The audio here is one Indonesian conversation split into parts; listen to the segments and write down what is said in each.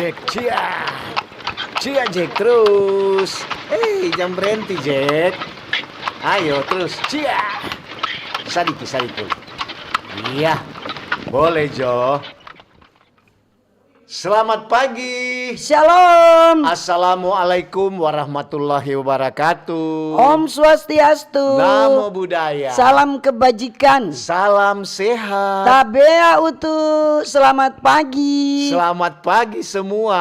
Jack, cia. Cia Jack terus. Jangan berhenti Jack. Ayo terus, cia. Sadiki. Iya, boleh Jo. Selamat pagi. Shalom. Assalamualaikum warahmatullahi wabarakatuh. Om Swastiastu. Namo Buddhaya. Salam kebajikan. Salam sehat. Tabea utuh. Selamat pagi. Selamat pagi semua.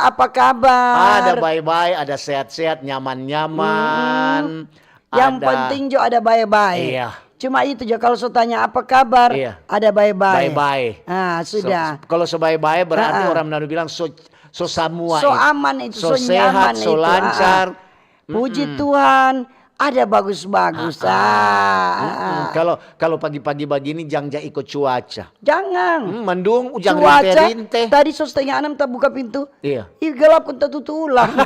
Apa kabar? Ada bye-bye, ada sehat-sehat, nyaman-nyaman. Yang penting Jo ada bye-bye. Iya. Cuma itu Jo, kalau saya tanya apa kabar, Iya. ada bye-bye. Bye-bye. Sudah. Kalau bye-bye berarti orang Manado bilang so semua. So aman itu, so sehat, nyaman so itu. lancar. Puji Tuhan, ada bagus-bagus. Kalau pagi-pagi begini jangan ikut cuaca. Jangan. Mendung, ujang Cuaca rinte-rinte. tadi 5:30 tak buka pintu. Iya. Gelap pun tak tutup ulang.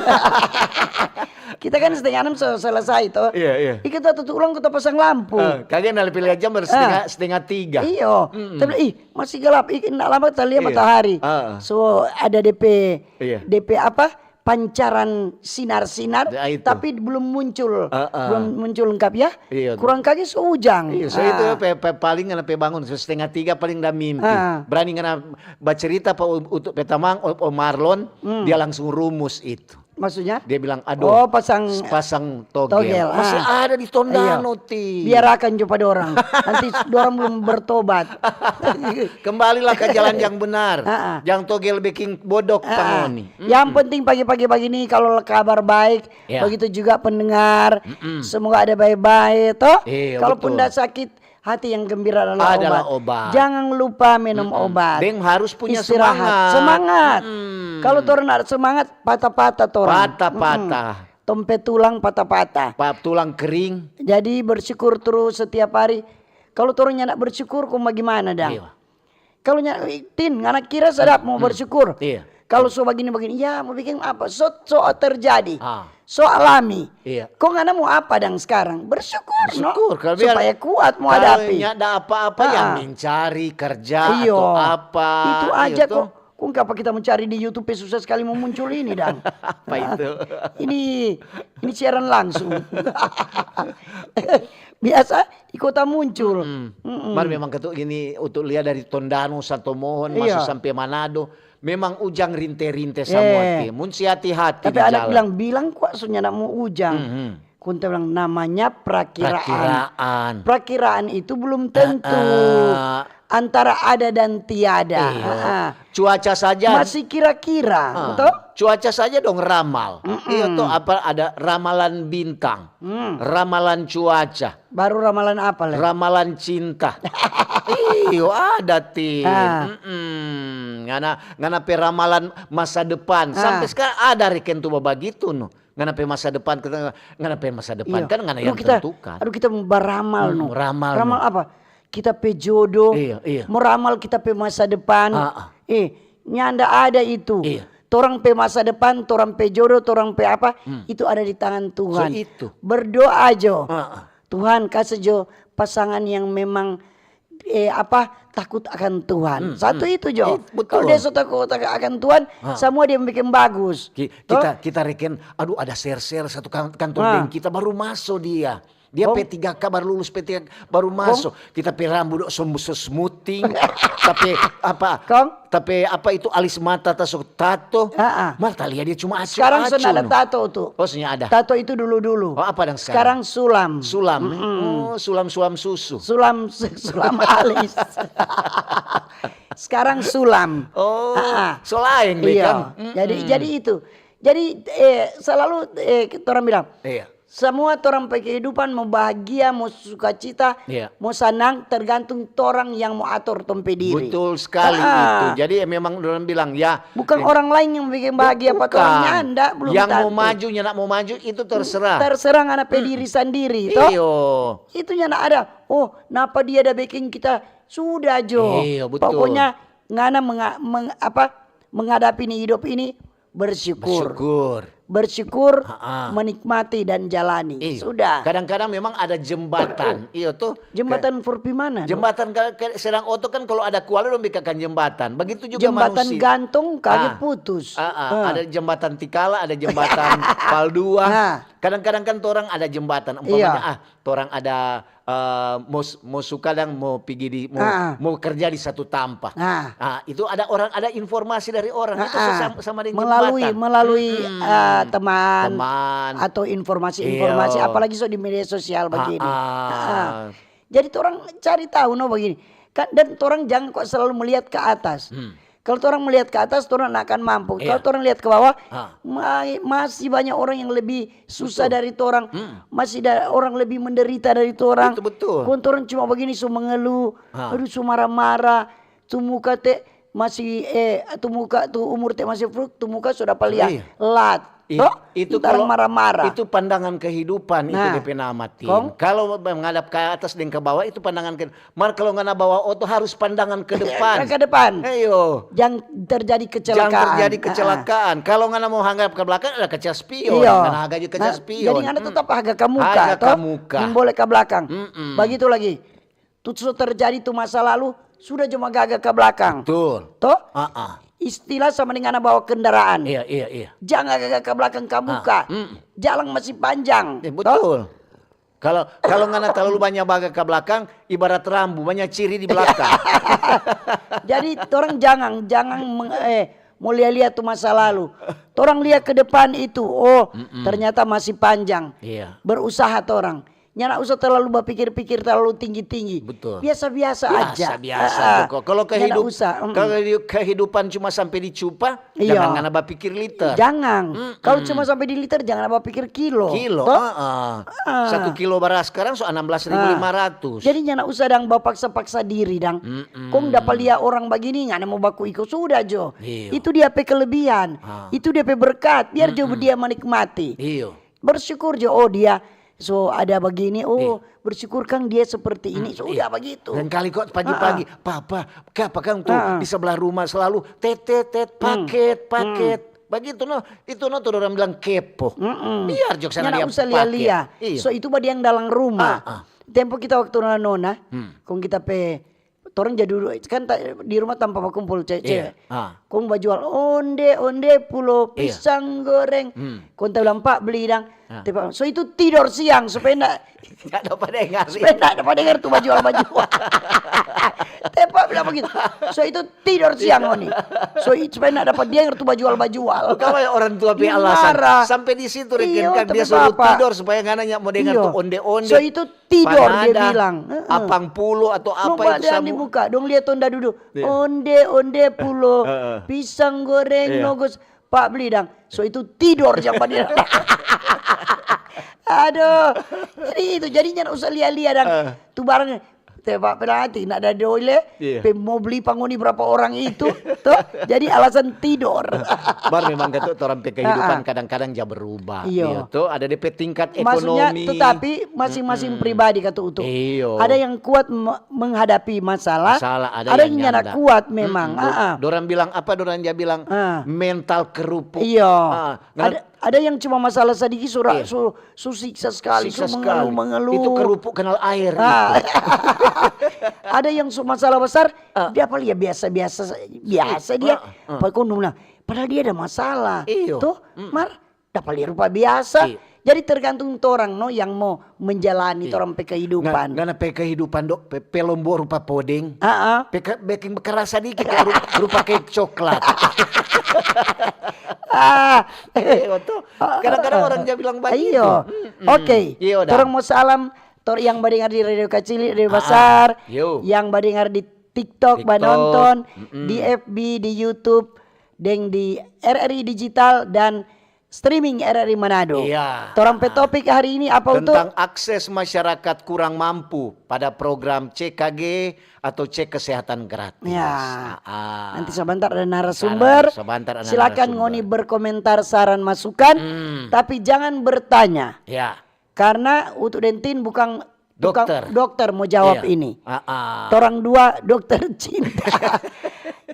Kita kan 5:30 selesai toh. Iya. Kita tutup ulang, kita pasang lampu. Kalian dari pilih jam setengah 3. Iyo. Tapi masih gelap. Nggak lama kita lihat matahari. So ada DP apa? Pancaran sinar-sinar, tapi belum muncul, lengkap ya. Iya. Kurang kaki seujang. Iya, so itu paling ngana bangun 2:30 paling dah mimpi. Berani ngana bercerita untuk petamang Om Marlon, dia langsung rumus itu. Maksudnya? Dia bilang, aduh, pasang togel. Masih ada di Tondano, Ti. Biarkan coba dorang. Nanti dorang belum bertobat. Kembalilah ke jalan yang benar. Yang togel bikin bodok pangoni. Yang penting pagi-pagi begini kalau kabar baik, begitu juga pendengar. Semoga ada baik-baik toh. Kalaupun tidak sakit, hati yang gembira adalah obat. Jangan lupa minum obat. Deng harus punya istirahat. Semangat. Kalau torang ada semangat, patah-patah torang. Patah-patah. Tompe tulang patah-patah. Tulang kering. Jadi bersyukur terus setiap hari. Kalau torang nak bersyukur, kau bagaimana dah? Kalau anak kira sedap mau bersyukur. Kalau so begini-begini, ya mau bikin apa? So terjadi. So alami. Kok nggak mau apa dang sekarang? Bersyukur no? Supaya kuat mau hadapi. Kalau ada apa-apa yang mencari kerja atau apa. Itu aja kok. Kok apa kita mencari di YouTube susah sekali mau muncul ini dan. Apa itu? Ini siaran langsung. Biasa di kota muncul. Baru memang ketuk gini untuk lihat dari Tondano, Satomohon, masuk sampai Manado. Memang ujang rinte-rinte semua tim. Mun hati-hati. Tapi anak bilang kok sunya nak mau ujang. Kunta bilang namanya prakiraan. Prakiraan itu belum tentu. Antara ada dan tiada. Cuaca saja. Masih kira-kira. Betul? Cuaca saja dong ramal. Itu apa ada ramalan bintang. Ramalan cuaca. Baru ramalan apa lagi? Ramalan cinta. Iyo ada tim. Ngana pe ramalan masa depan. Sampai sekarang ada reken tuh begitu no. Ngana pe masa depan kan ngana yang tentukan. Aduh kita beramal no. Ramal apa? Kita pe jodoh. Meramal kita pe masa depan. Nyanda ada itu. Torang pe masa depan, torang pe jodoh, torang pe apa? Itu ada di tangan Tuhan. So, itu. Berdoa Jo. Tuhan kasih Jo pasangan yang memang takut akan Tuhan. Satu itu Jo. Kalau dia takut akan Tuhan, semua dia bikin bagus. Kita reken, aduh ada share satu kantor bank kita baru masuk dia. Dia P3K baru lulus P3K baru masuk. Kita pe rambut smoothing. Tapi apa itu alis mata tato. Mata lihat dia cuma acu. Sekarang sudah ada tato tuh. Ada. Tato itu dulu. Apa dong sekarang? Sekarang sulam. Sulam. Sulam susu. Sulam alis. Sekarang sulam. Selain kan. Jadi itu. Jadi selalu orang bilang. Semua orang kehidupan mau bahagia, mau sukacita, mau senang tergantung orang yang mau atur tompe diri. Betul sekali itu. Jadi memang orang bilang ya. Bukan orang lain yang bikin bahagia, apa orangnya Anda belum yang tentu. mau maju, nak mau maju itu terserah. Terserah anak diri sendiri. Itu nak ada. Oh, napa dia ada bikin kita sudah Jo. Betul. Pokoknya ngana menghadapi hidup ini bersyukur. bersyukur, menikmati dan jalani. Sudah. Kadang-kadang memang ada jembatan. Iya tuh. Jembatan Furpi mana? Jembatan Serang Oto kan kalau ada kuala dong bikakan jembatan. Begitu juga jembatan manusia. gantung kagak putus. Ada jembatan Tikala, ada jembatan Paldua. Kadang-kadang kan orang ada jembatan. Umpamanya orang ada mau suka dan mau pergi mau kerja di satu tampak. Itu ada informasi dari orang itu sama dengan melalui teman atau informasi apalagi di media sosial begini. Jadi orang cari tahu begini. Dan orang jangan kok selalu melihat ke atas. Kalau orang melihat ke atas, orang akan mampu. Kalau orang lihat ke bawah, masih banyak orang yang lebih susah dari orang. Masih ada orang lebih menderita dari orang. Betul. Kalau orang cuma begini, mengeluh, aduh, marah-marah, tuh muka teh masih tuh muka tuh umur teh masih fruk, tuh muka sudah paling lat. Itu kalau marah-marah. Itu pandangan kehidupan itu DP namatin. Kalau menghadap ke atas dan ke bawah itu pandangan kalau nggak bawa oto harus pandangan ke depan. Ke depan. Ayo. Jangan terjadi kecelakaan. Jangan terjadi kecelakaan. Kalau nggak mau hanggap ke belakang ada kaca spion. Nggak agak kaca spion. Jadi nggak tetap agak ke muka. Agak ke muka. Boleh ke belakang. Begitu lagi. Tuh terjadi tuh masa lalu sudah cuma agak ke belakang. Betul. Toh? Istilah sama dengan bawa kendaraan. Iya. Jangan agak ke belakang ke muka. Jalan masih panjang. Betul. Kalau nggak terlalu banyak baga ke belakang, ibarat rambu banyak ciri di belakang. Jadi orang jangan mau lihat tuh masa lalu. Orang lihat ke depan itu, ternyata masih panjang. Iya. Berusaha orang. Nyana usah terlalu berpikir-pikir terlalu tinggi-tinggi. Betul. Biasa-biasa aja. Biasa. Kalau kehidupan cuma sampai dicupa, jangan berpikir liter. Jangan. Kalau cuma sampai di liter, jangan berpikir kilo. 1 kilo beras sekarang 16.500. Jadi nyana usah dang paksa-paksa diri dang. Kong dapat lihat orang begini nggak mau baku ikut sudah Jo. Itu dia pe kelebihan. Itu dia pe berkat. Biar Jo dia menikmati. Bersyukur Jo dia. Ada begini, bersyukur Kang dia seperti ini, sudah begitu. Dan kali kok pagi-pagi, Papa, apa Kang tuh di sebelah rumah selalu paket. Begitu itu tuh orang bilang kepo. Biar jok sana dia usah lihat. So itu badi yang dalam rumah. Tempo kita waktu nona, kong kita orang jadi dulu kan di rumah tanpa kumpul cewek. Kong jual onde pulo pisang goreng. Kong bilang Pak beli dang. So itu tidur siang supaya nggak dapat dengar. Supaya nggak dapat dengar tuh baju. Tepak bilang begitu. So itu tidur siang oni. So supaya nggak dapat dengar tuh baju. Kalau orang tua punya alasan sampai di situ kan dia suruh tidur supaya nggak nanya mau dengar tuh onde. So itu tidur dia bilang. Apang pulo atau apa itu sama. Dibuka dong lihat tonda duduk. Onde pulo pisang goreng nogos. Pak beli dang. So itu tidur jam dia. Aduh. Jadi itu jadinya usah lihat dang. Tuh barangnya. Tebak perhati nak ada dole. Mau beli panguni berapa orang itu. Tuh. Jadi alasan tidur. Bar memang gitu orang kehidupan kadang-kadang já berubah. Tuh ada DP tingkat ekonomi. Maksudnya tetapi masing-masing pribadi kata utuh. Ada yang kuat menghadapi masalah. Ada yang nyana kuat memang. Dorang bilang apa? Dorang dia bilang mental kerupuk. Ada yang cuma masalah sedikit susah sekali. Mengeluh. Itu kerupuk kenal air. Ada yang masalah besar, dia apa ya biasa dia. Padahal dia ada masalah. Tuh, dapat lihat rupa biasa. Jadi tergantung orang yang mau menjalani orang pe kehidupan. Nggak pe kehidupan dok, pe lombo rupa podeng. Baking keras sedikit rupa kayak coklat. Kadang-kadang orang dia bilang begitu. Oke. Orang mau salam yang mendengar di radio kecil, radio besar, yang mendengar di TikTok, nonton, di FB, di YouTube, dan di RRI Digital dan streaming RRI Manado. Torang pe topik hari ini apa untuk tentang akses masyarakat kurang mampu pada program CKG atau cek kesehatan gratis. Nanti sebentar ada narasumber. Silakan ngoni berkomentar saran masukan, tapi jangan bertanya. Karena untuk Dentin bukan dokter mau jawab ini. Torang dua dokter cinta.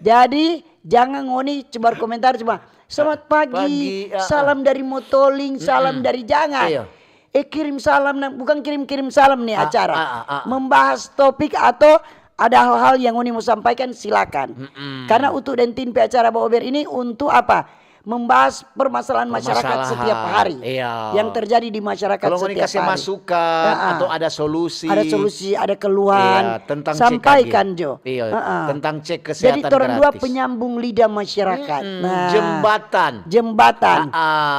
Jadi jangan ngoni coba komentar cuma Selamat pagi. Salam dari Motoling, salam dari jangan. Kirim salam, bukan kirim salam nih acara. Membahas topik atau ada hal-hal yang Uni mau sampaikan silakan. Karena untuk dan tim acara Baober ini untuk apa? Membahas permasalahan masyarakat setiap hari yang terjadi di masyarakat kalau setiap hari. Kalau kasih masukan atau ada solusi, ada keluhan, tentang sampaikan Jo. Tentang cek kesehatan. Jadi orang dua penyambung lidah masyarakat. Jembatan.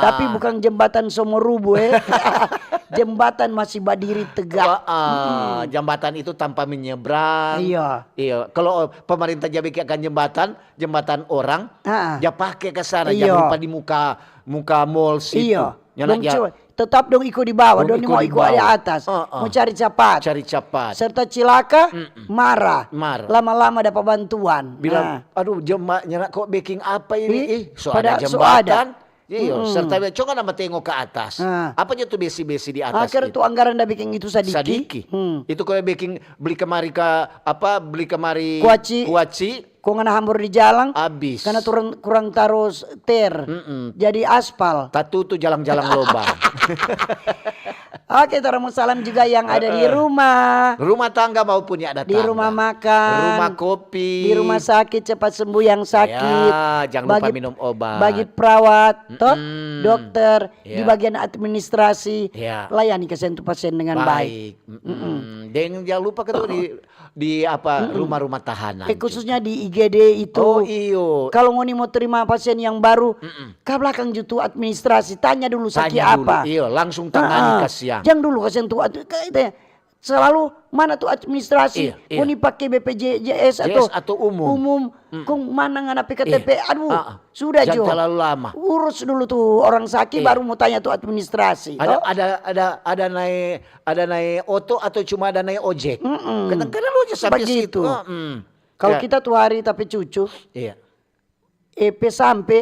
Tapi bukan jembatan Somorubu jembatan masih berdiri tegak. Jembatan itu tanpa menyeberang. Iya. Kalau pemerintah jadi akan jembatan orang, ya pakai ke sana. Jangan lupa di muka mall situ. Tetap dong ikut di bawah, dong mau ikut di atas. Mau cari cepat. Serta cilaka, marah. Lama-lama dapat bantuan. Bilang, aduh jembatan kok baking apa ini? Ada jembatan. Serta coba nama tengok ke atas. Apa aja tuh besi-besi di atas? Akhirnya tuh anggaran dah bikin itu sadiki. Itu kalau baking beli kemari kuaci. Kok ngana hambur di jalan habis karena kurang taruh ter jadi aspal tatu tuh jalan-jalan lobang. Oke, terima salam juga yang ada di rumah tangga maupun yang ada di rumah makan, rumah kopi, di rumah sakit cepat sembuh yang sakit, jangan lupa minum obat, bagi perawat dokter di bagian administrasi layani kesehatan pasien dengan baik. Dan jangan lupa di rumah-rumah tahanan khususnya di IGD itu. Kalau ngoni mau terima pasien yang baru ke belakang jutu administrasi tanya dulu sakit apa. Langsung tangani kasihan. Jangan dulu kasihan tuh selalu mana tuh administrasi. Ngoni pakai BPJS atau umum. Kung mana ngana PKTP. Aduh, sudah Jo. Jangan terlalu lama. Urus dulu tuh orang sakit baru mau tanya tuh administrasi. Ada naik oto atau cuma ada naik ojek. Kadang-kadang lu aja sampai situ. Kalau kita tuh hari tapi cucu. EP sampai.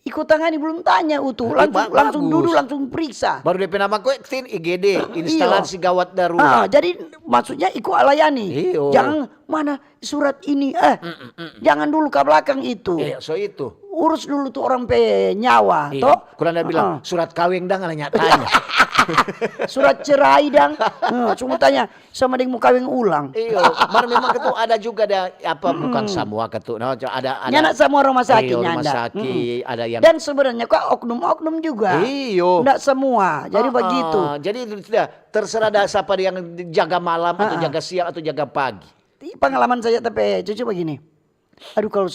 Ikut tangani belum tanya utuh, langsung duduk langsung periksa. Baru DP nama gue IGD, instalasi gawat darurat. Jadi maksudnya ikut layani. Jangan mana surat ini, jangan dulu ke belakang itu. Itu. Urus dulu tuh orang nyawa. Kurang dia bilang surat kawin dah nggak tanya. Surat cerai dang, cuma tanya sama dia mau kawin ulang. Memang itu ada juga bukan semua ketu. Ada. Nyana semua rumah sakit ada yang. Dan sebenarnya kok oknum-oknum juga. Nggak semua. Jadi begitu. Jadi terserah ada siapa yang jaga malam atau jaga siang atau jaga pagi. Pengalaman saya tapi cucu begini. Aduh kalau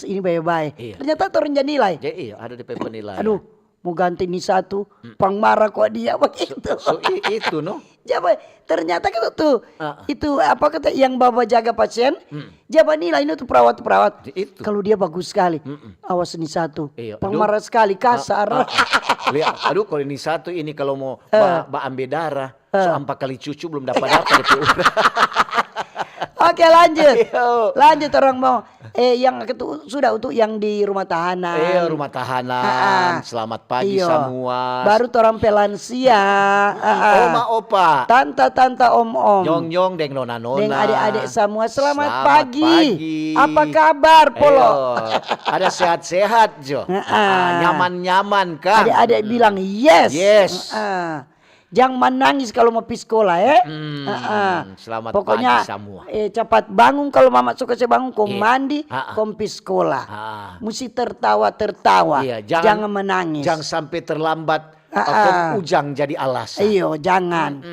ini baik-baik. Ternyata ternyata nilai. Ada DP penilaian. Aduh. Mau ganti ini satu, pang marah kok dia begitu. Itu no. Jaba ternyata itu apa kata yang bawa jaga pasien. Jaba nilai ini tuh perawat. Kalau dia bagus sekali. Awas ini satu. Pang marah sekali kasar. Lihat, aduh kalau ini satu ini kalau mau ambil darah, 4 kali cucu belum dapat Oke lanjut orang mau yang sudah untuk yang di rumah tahanan. Rumah tahanan. Selamat pagi semua. Baru orang pelansia. Oma opa. Tanta om. Nyong deng nona. Deng adik-adik semua selamat pagi. Apa kabar Polo? Ada sehat-sehat Jo. Nyaman-nyaman kan. Adik-adik bilang yes. Jangan menangis kalau mau pergi sekolah Selamat pokoknya, pagi semua. Cepat bangun kalau mama suka saya bangun, kau mandi, kau pergi sekolah. Mesti tertawa. Jangan menangis. Jangan sampai terlambat. Ujang jadi alasan. Jangan.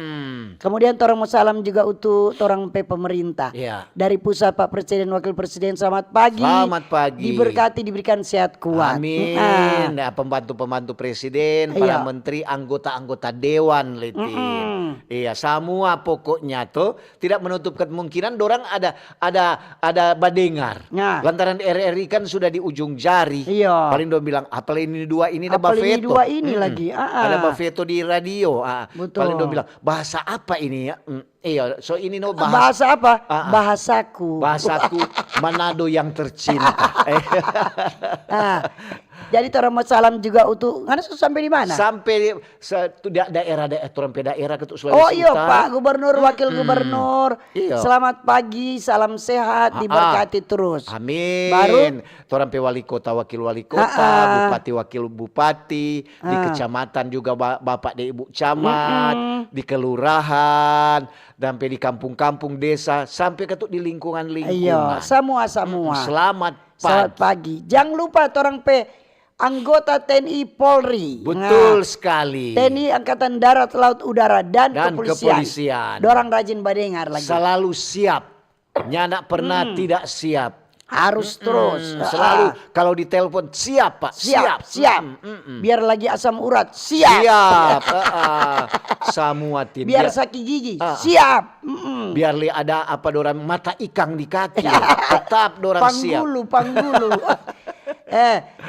Kemudian orang mau salam juga untuk orang pemerintah. Dari pusat Pak Presiden, Wakil Presiden, selamat pagi. Selamat pagi. Diberkati, diberikan sehat kuat. Amin. Pembantu-pembantu presiden, para menteri, anggota-anggota dewan, semua pokoknya tuh tidak menutup kemungkinan dorang ada badengar. Lantaran RRI kan sudah di ujung jari. Paling dong bilang apalagi ini dua ini ada Apalagi veto. Dua ini lagi. Ada veto di radio. Betul. Paling dong bilang bahasa apa ini ya? So ini bahasa apa? Bahasaku Manado yang tercinta. Jadi orang mau salam juga untuk ngana sampai di mana? Sampai daerah ketuk Sulawesi Oh iya Utara. Pak Gubernur, Wakil Gubernur. Iya. Selamat pagi, salam sehat, diberkati terus. Amin. Baru Orang pe wali kota, wakil wali kota, bupati, wakil bupati, di kecamatan juga bapak dan ibu camat, di kelurahan, sampai di kampung-kampung desa, sampai ketuk di lingkungan-lingkungan. Iya, semua. Selamat pagi. Selamat pagi. Jangan lupa orang pe anggota TNI Polri. Betul sekali. TNI Angkatan Darat, Laut, Udara dan Kepolisian. Dorang rajin badengar lagi. Selalu siap. Nyana pernah tidak siap. Harus terus. Selalu kalau ditelepon siap Pak. Siap. Biar lagi asam urat. Siap. Semua tidak. Biar sakit gigi. Siap. Biar ada apa dorang mata ikang di kaki. Tetap dorang siap. Panggulu.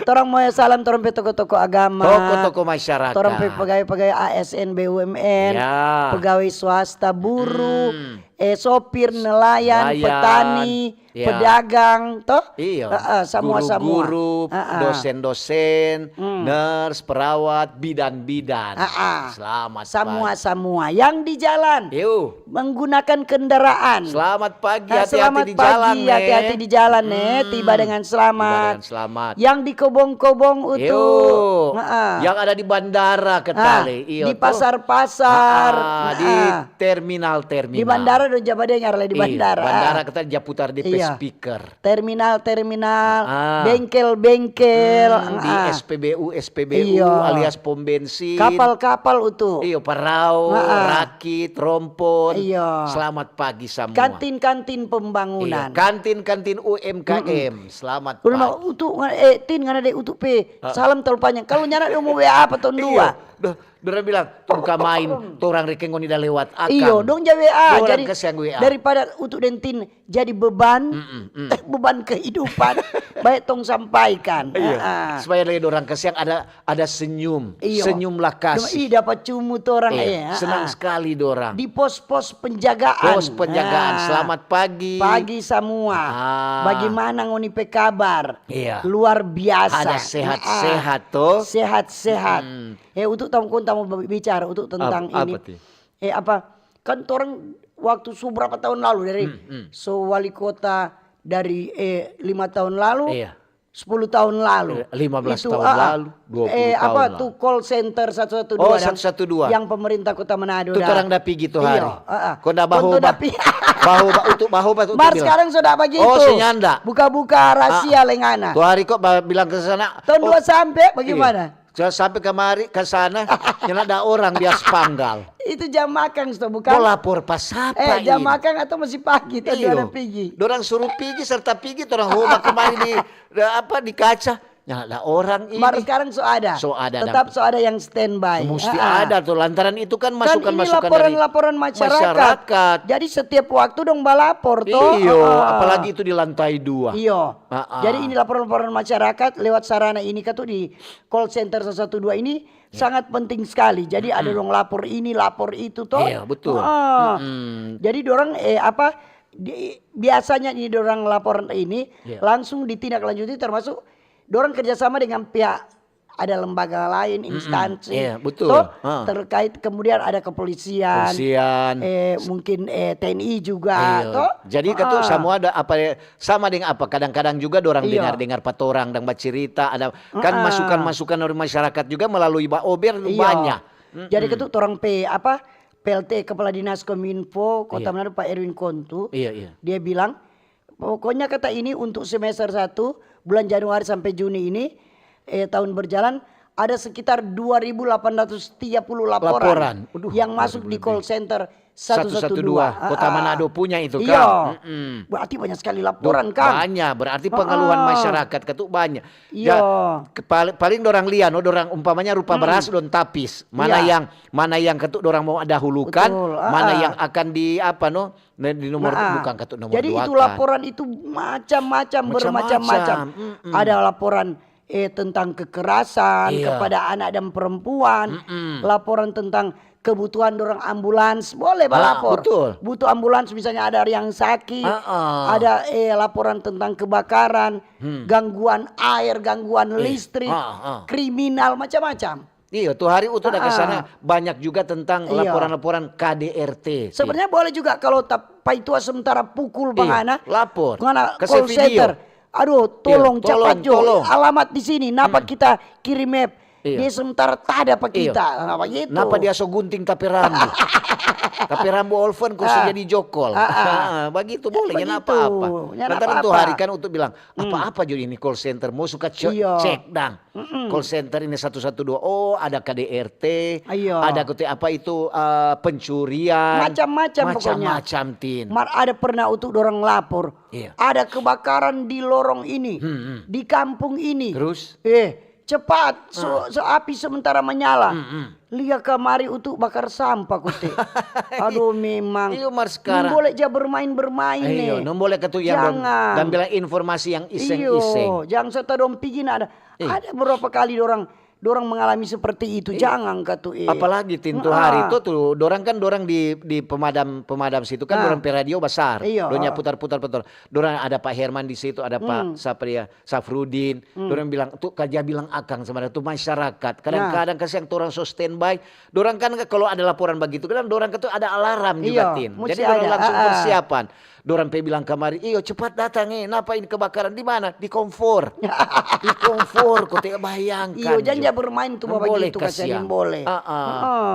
Torang mau salam torang pe toko-toko agama. Toko-toko masyarakat. Torang pe pegawai-pegawai ASN, BUMN, pegawai swasta, buruh, sopir, nelayan, petani, pedagang, toh? Iya. Semua. Guru, dosen-dosen, nurse, perawat, bidan-bidan. Selamat pagi. Semua yang di jalan. Menggunakan kendaraan. Selamat pagi, hati-hati di jalan. Hati-hati di jalan tiba dengan selamat. Yang di kobong-kobong itu. Yang ada di bandara ketali. Di pasar-pasar. Di terminal-terminal. Di bandara udah jabat dengar lah di bandara. Bandara kita putar di speaker. Terminal, bengkel-bengkel. Di SPBU alias pom bensin. Kapal-kapal itu. Iya, parau, rakit, rompon. Selamat pagi semua. Kantin-kantin pembangunan. Kantin-kantin UMKM. Selamat pagi. Untuk tin ngana dek untuk P. Salam terlalu kalau nyana mau WA apa tahun 2. Dorang bilang, buka main, orang rekengoni dah lewat akang. Iyo, dong jadi WA. Jadi WA. daripada untuk dentin jadi beban, beban kehidupan, baik tong sampaikan. Supaya lagi dorang kesiang ada senyum, senyumlah kasih. Dapat cumut orang. Senang sekali dorang. Di pos-pos penjagaan. Selamat pagi. Pagi semua. Bagaimana ngoni pe kabar? Luar biasa. Ada sehat-sehat toh. Sehat-sehat. Untuk tamu bicara untuk tentang ini. Kan orang waktu berapa tahun lalu dari wali kota dari 5 tahun lalu, 10 tahun lalu, 15 tahun lalu, 20 tahun lalu. Tuh call center 112. Oh, 112. Yang pemerintah Kota Manado. Itu orang dah pergi tuh hari. Kau dah bahu Mar sekarang sudah begitu. Oh, senyanda. Buka-buka rahasia lengana. Tuh hari kok bilang ke sana. Tahun 2 sampai bagaimana? Sampai kemari ke sana nyana ada orang bias panggal. Itu jam makan bukan? Mau lapor pas apa jam makan atau masih pagi tadi ada pergi. Dorang suruh pergi serta pergi orang homa kemari di kaca. Nyana ada orang ini. Baru sekarang ada. Tetap ada yang standby. Mesti ada tuh lantaran itu kan masukan-masukan dari laporan masyarakat. Jadi setiap waktu dong balapor toh. Iyo, apalagi itu di lantai 2. Iyo. Jadi ini laporan-laporan masyarakat lewat sarana ini kan tuh di call center 112 ini sangat penting sekali. Jadi ada dong lapor ini, lapor itu toh. Iya, betul. Jadi dorang biasanya ini dorang laporan ini langsung ditindaklanjuti termasuk dorang kerjasama dengan pihak ada lembaga lain, instansi, terkait kemudian ada kepolisian, mungkin TNI juga, toh. Jadi itu semua ada sama dengan kadang-kadang juga dorang dengar patorang dan bercerita ada kan masukan-masukan dari masyarakat juga melalui Ober banyak. Jadi itu orang PLT Kepala Dinas Kominfo Kota Manado Pak Erwin Kontu, dia bilang pokoknya kata ini untuk semester 1 bulan Januari sampai Juni ini tahun berjalan ada sekitar 2.830 laporan. Yang masuk di call center 112. Kota Manado punya itu kan. Berarti banyak sekali laporan kan. Banyak, berarti pengeluhan masyarakat ketuk banyak. Paling dorang lian, dorang umpamanya rupa beras don tapis. Mana yang ketuk dorang mau ada hulukan, mana yang akan di di nomor bukan ketuk nomor 2. Jadi itu laporan itu macam-macam bermacam-macam. Ada laporan tentang kekerasan kepada anak dan perempuan, laporan tentang kebutuhan dorang ambulans, boleh lapor. Betul. Butuh ambulans misalnya ada yang sakit, ada laporan tentang kebakaran, gangguan air, gangguan listrik, kriminal macam-macam. Iya, tuh hari udah ke sana banyak juga tentang laporan-laporan KDRT. Sebenarnya boleh juga kalau Pak Itua sementara pukul bangana, lapor ke call center. Aduh, tolong cepat tolong. alamat di sini. Napa kita kirim map? Dia sementara tak ada pak kita. Napa gitu? Napa dia so gunting tapi rambu? Tapi rambu Olven khusus jadi jokol. Begitu boleh ya apa-apa. Lantaran tuh hari kan untuk bilang apa-apa jadi ini call center. Mau suka cek dang. Call center ini 112. Oh ada KDRT. Ada apa itu pencurian. Macam-macam pokoknya. Macam-macam tin. Ada pernah untuk dorang lapor. Ada kebakaran di lorong ini. Di kampung ini. Terus? Cepat, api sementara menyala. Lihat kamari untuk bakar sampah kute. Aduh memang. Iyo mar sekarang. Boleh aja bermain-bermain nih. Iyo, boleh ketu yang dan bilang informasi yang iseng-iseng. Jangan serta dong pigin ada. Ada beberapa kali dorang mengalami seperti itu. Jangan katu. Apalagi tintu hari itu tuh dorang di pemadam situ kan dorang pe radio besar. Donya putar-putar. Dorang ada Pak Herman di situ, ada Pak Safrudin. Dorang bilang tuh kaja bilang akang sama tuh masyarakat. Kadang-kadang kasih yang orang so standby. Dorang kan kalau ada laporan begitu kan dorang itu ada alarm juga tin. Jadi dorang langsung persiapan. Dorang pe bilang kamari, iyo cepat datang napa ini kebakaran di mana? Di komfor. Di komfor, kau tidak bayangkan. Iyo jangan bermain tuh bapak gitu kasihan boleh.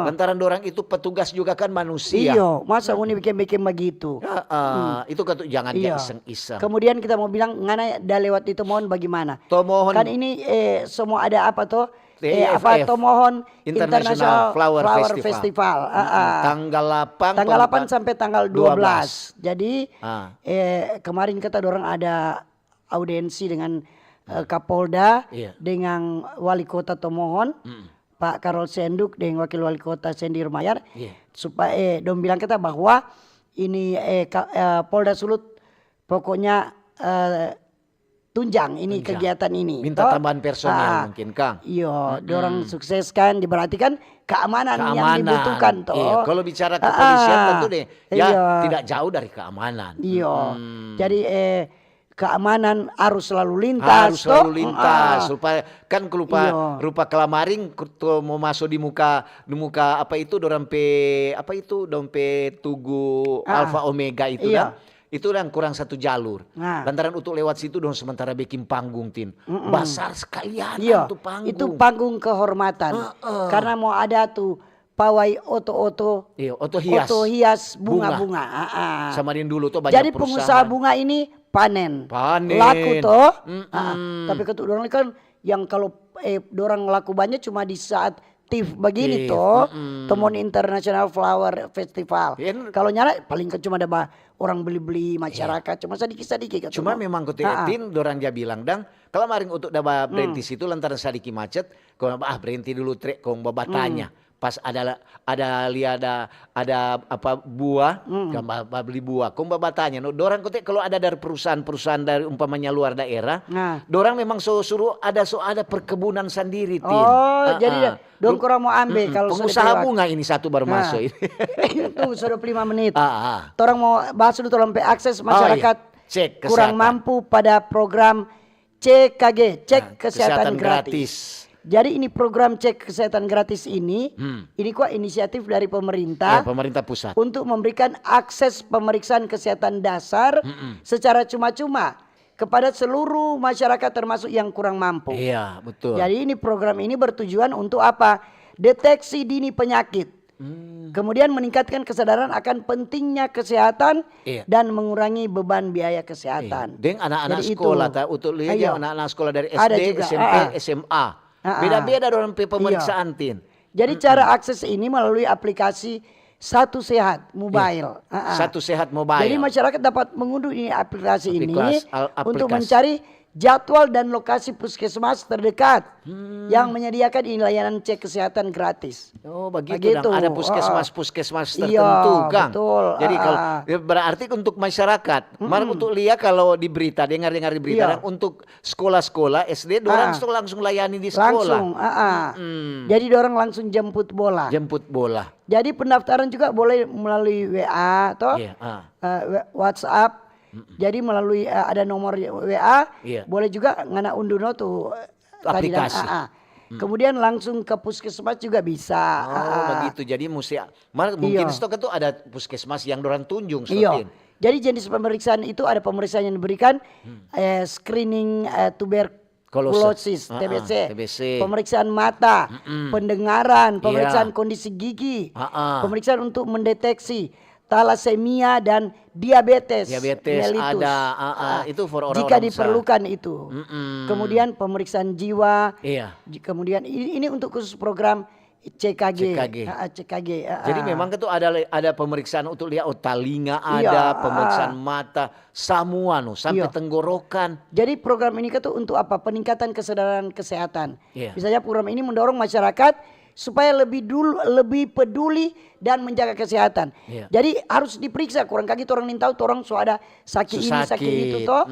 Lantaran dorang itu petugas juga kan manusia. Iyo, masa mau bikin begitu. Itu kan jangan iseng-iseng. Kemudian kita mau bilang ngana dah lewat itu mohon bagaimana? Tomohon. Kan ini semua ada apa tuh? Tomohon International Flower Festival. Tanggal 8 sampai tanggal 12. Jadi kemarin kata dorang ada audiensi dengan Kapolda dengan Wali Kota Tomohon, Pak Karol Senduk dengan Wakil Wali Kota Sendi Rumayar, supaya dong bilang kita bahwa ini Polda Sulut pokoknya tunjang ini kegiatan ini. Minta tambahan personil mungkin Kang. Iya, dorang sukseskan, berarti kan keamanan yang dibutuhkan toh. Iya, kalau bicara kepolisian tentu deh tidak jauh dari keamanan. Iya. Jadi keamanan arus lalu lintas. Supaya kan rupa kelamaring mau masuk di muka apa itu dorang dompe Tugu Alfa Omega itu dah. Itu yang kurang satu jalur. Lantaran untuk lewat situ dong sementara bikin panggung tin. Besar sekalian tuh panggung. Itu panggung kehormatan. Karena mau ada tuh pawai oto hias bunga-bunga. Sama dulu tuh banyak jadi pengusaha bunga ini panen. Laku toh. Tapi ketuk dorang kan yang kalau dorang laku banyak cuma di saat begini toh Tomon International Flower Festival. Kalau nyala paling cuma ada orang beli-beli masyarakat cuma sedikit-sedikit. Cuma memang tin dorang dia bilang dang kalau maring untuk dapat berhenti situ lantaran sedikit macet kau berhenti dulu trek kau babatanya. Pas ada apa buah, beli buah, kau babatanya. No, dorang kalau ada dari perusahaan dari umpamanya luar daerah, dorang memang suruh ada perkebunan sendiri. Jadi dong kurang mau ambil kalau pengusaha bunga ini satu baru masuk ini. Itu sudah 5 menit. Orang mau bahas dulu tolong akses masyarakat kurang mampu pada program CKG, cek kesehatan gratis. Jadi ini program cek kesehatan gratis ini kok inisiatif dari pemerintah pusat untuk memberikan akses pemeriksaan kesehatan dasar secara cuma-cuma kepada seluruh masyarakat termasuk yang kurang mampu. Iya, betul. Jadi ini program ini bertujuan untuk apa? Deteksi dini penyakit. Kemudian meningkatkan kesadaran akan pentingnya kesehatan dan mengurangi beban biaya kesehatan. Deng anak-anak sekolah untuk lihat anak-anak sekolah dari SD, SMP, SMA. Beda-beda dalam pemeriksaan tin. Jadi cara akses ini melalui aplikasi Satu Sehat Mobile. Satu Sehat Mobile. Jadi masyarakat dapat mengunduh ini aplikasi ini untuk mencari jadwal dan lokasi puskesmas terdekat yang menyediakan layanan cek kesehatan gratis. Oh begitu. Ada puskesmas tertentu, iya, Kang. Betul. Jadi kalau berarti untuk masyarakat, untuk lihat kalau di berita, dengar di berita, untuk sekolah-sekolah SD, dorang langsung layani di sekolah. Langsung. Jadi dorang langsung jemput bola. Jadi pendaftaran juga boleh melalui WA atau WhatsApp. Jadi melalui ada nomor WA, boleh juga ngana unduno tuh aplikasi. Kemudian langsung ke puskesmas juga bisa. Begitu. Jadi mungkin stok itu ada puskesmas yang dorang tunjung. Iya. Jadi jenis pemeriksaan itu ada pemeriksaan yang diberikan screening tuberkulosis TBC, pemeriksaan mata, pendengaran, pemeriksaan kondisi gigi, pemeriksaan untuk mendeteksi talasemia dan diabetes mellitus. Ada itu for orang-orang jika diperlukan itu. Kemudian pemeriksaan jiwa. Kemudian ini untuk khusus program CKG. Jadi memang itu ada pemeriksaan untuk lihat telinga, ada pemeriksaan mata, semua sampai tenggorokan. Jadi program ini itu untuk apa? Peningkatan kesadaran kesehatan. Misalnya program ini mendorong masyarakat supaya lebih peduli dan menjaga kesehatan. Jadi harus diperiksa, kurang kaki orang tahu orang so ada sakit ini sakit itu toh.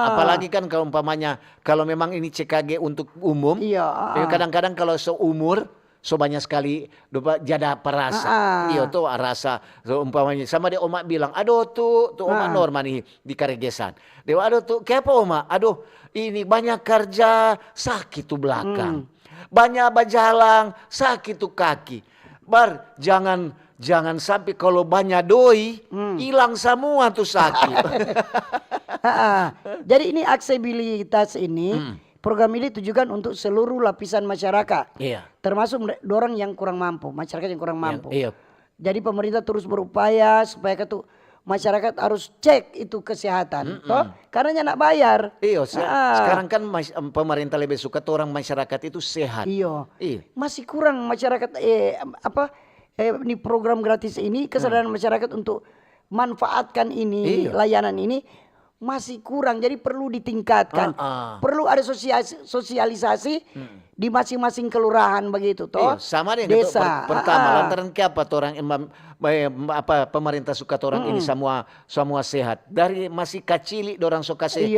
Apalagi kan kalau umpamanya kalau memang ini CKG untuk umum, kadang-kadang kalau seumur so banyak sekali jada perasa. Iya tuh rasa so, umpamanya sama dia omak bilang, aduh tuh omak Norma nih di Karegesan. Dia aduh tuh kenapa omak? Aduh ini banyak kerja sakit tuh belakang. Banyak bajalang sakit tuh kaki. Jangan sampai kalau banyak doi hilang semua tuh sakit. Jadi ini aksesibilitas ini program ini ditujukan untuk seluruh lapisan masyarakat. Termasuk orang yang kurang mampu, masyarakat yang kurang mampu. Jadi pemerintah terus berupaya supaya masyarakat harus cek itu kesehatan, toh karena nak bayar. Sekarang kan pemerintah lebih suka orang masyarakat itu sehat. Masih kurang masyarakat ini program gratis ini kesadaran masyarakat untuk manfaatkan ini layanan ini masih kurang, jadi perlu ditingkatkan. Perlu ada sosialisasi di masing-masing kelurahan begitu toh. Sama dengan desa. Pertama lantaran apa orang pemerintah suka orang ini semua sehat. Dari masih kecil orang suka kasih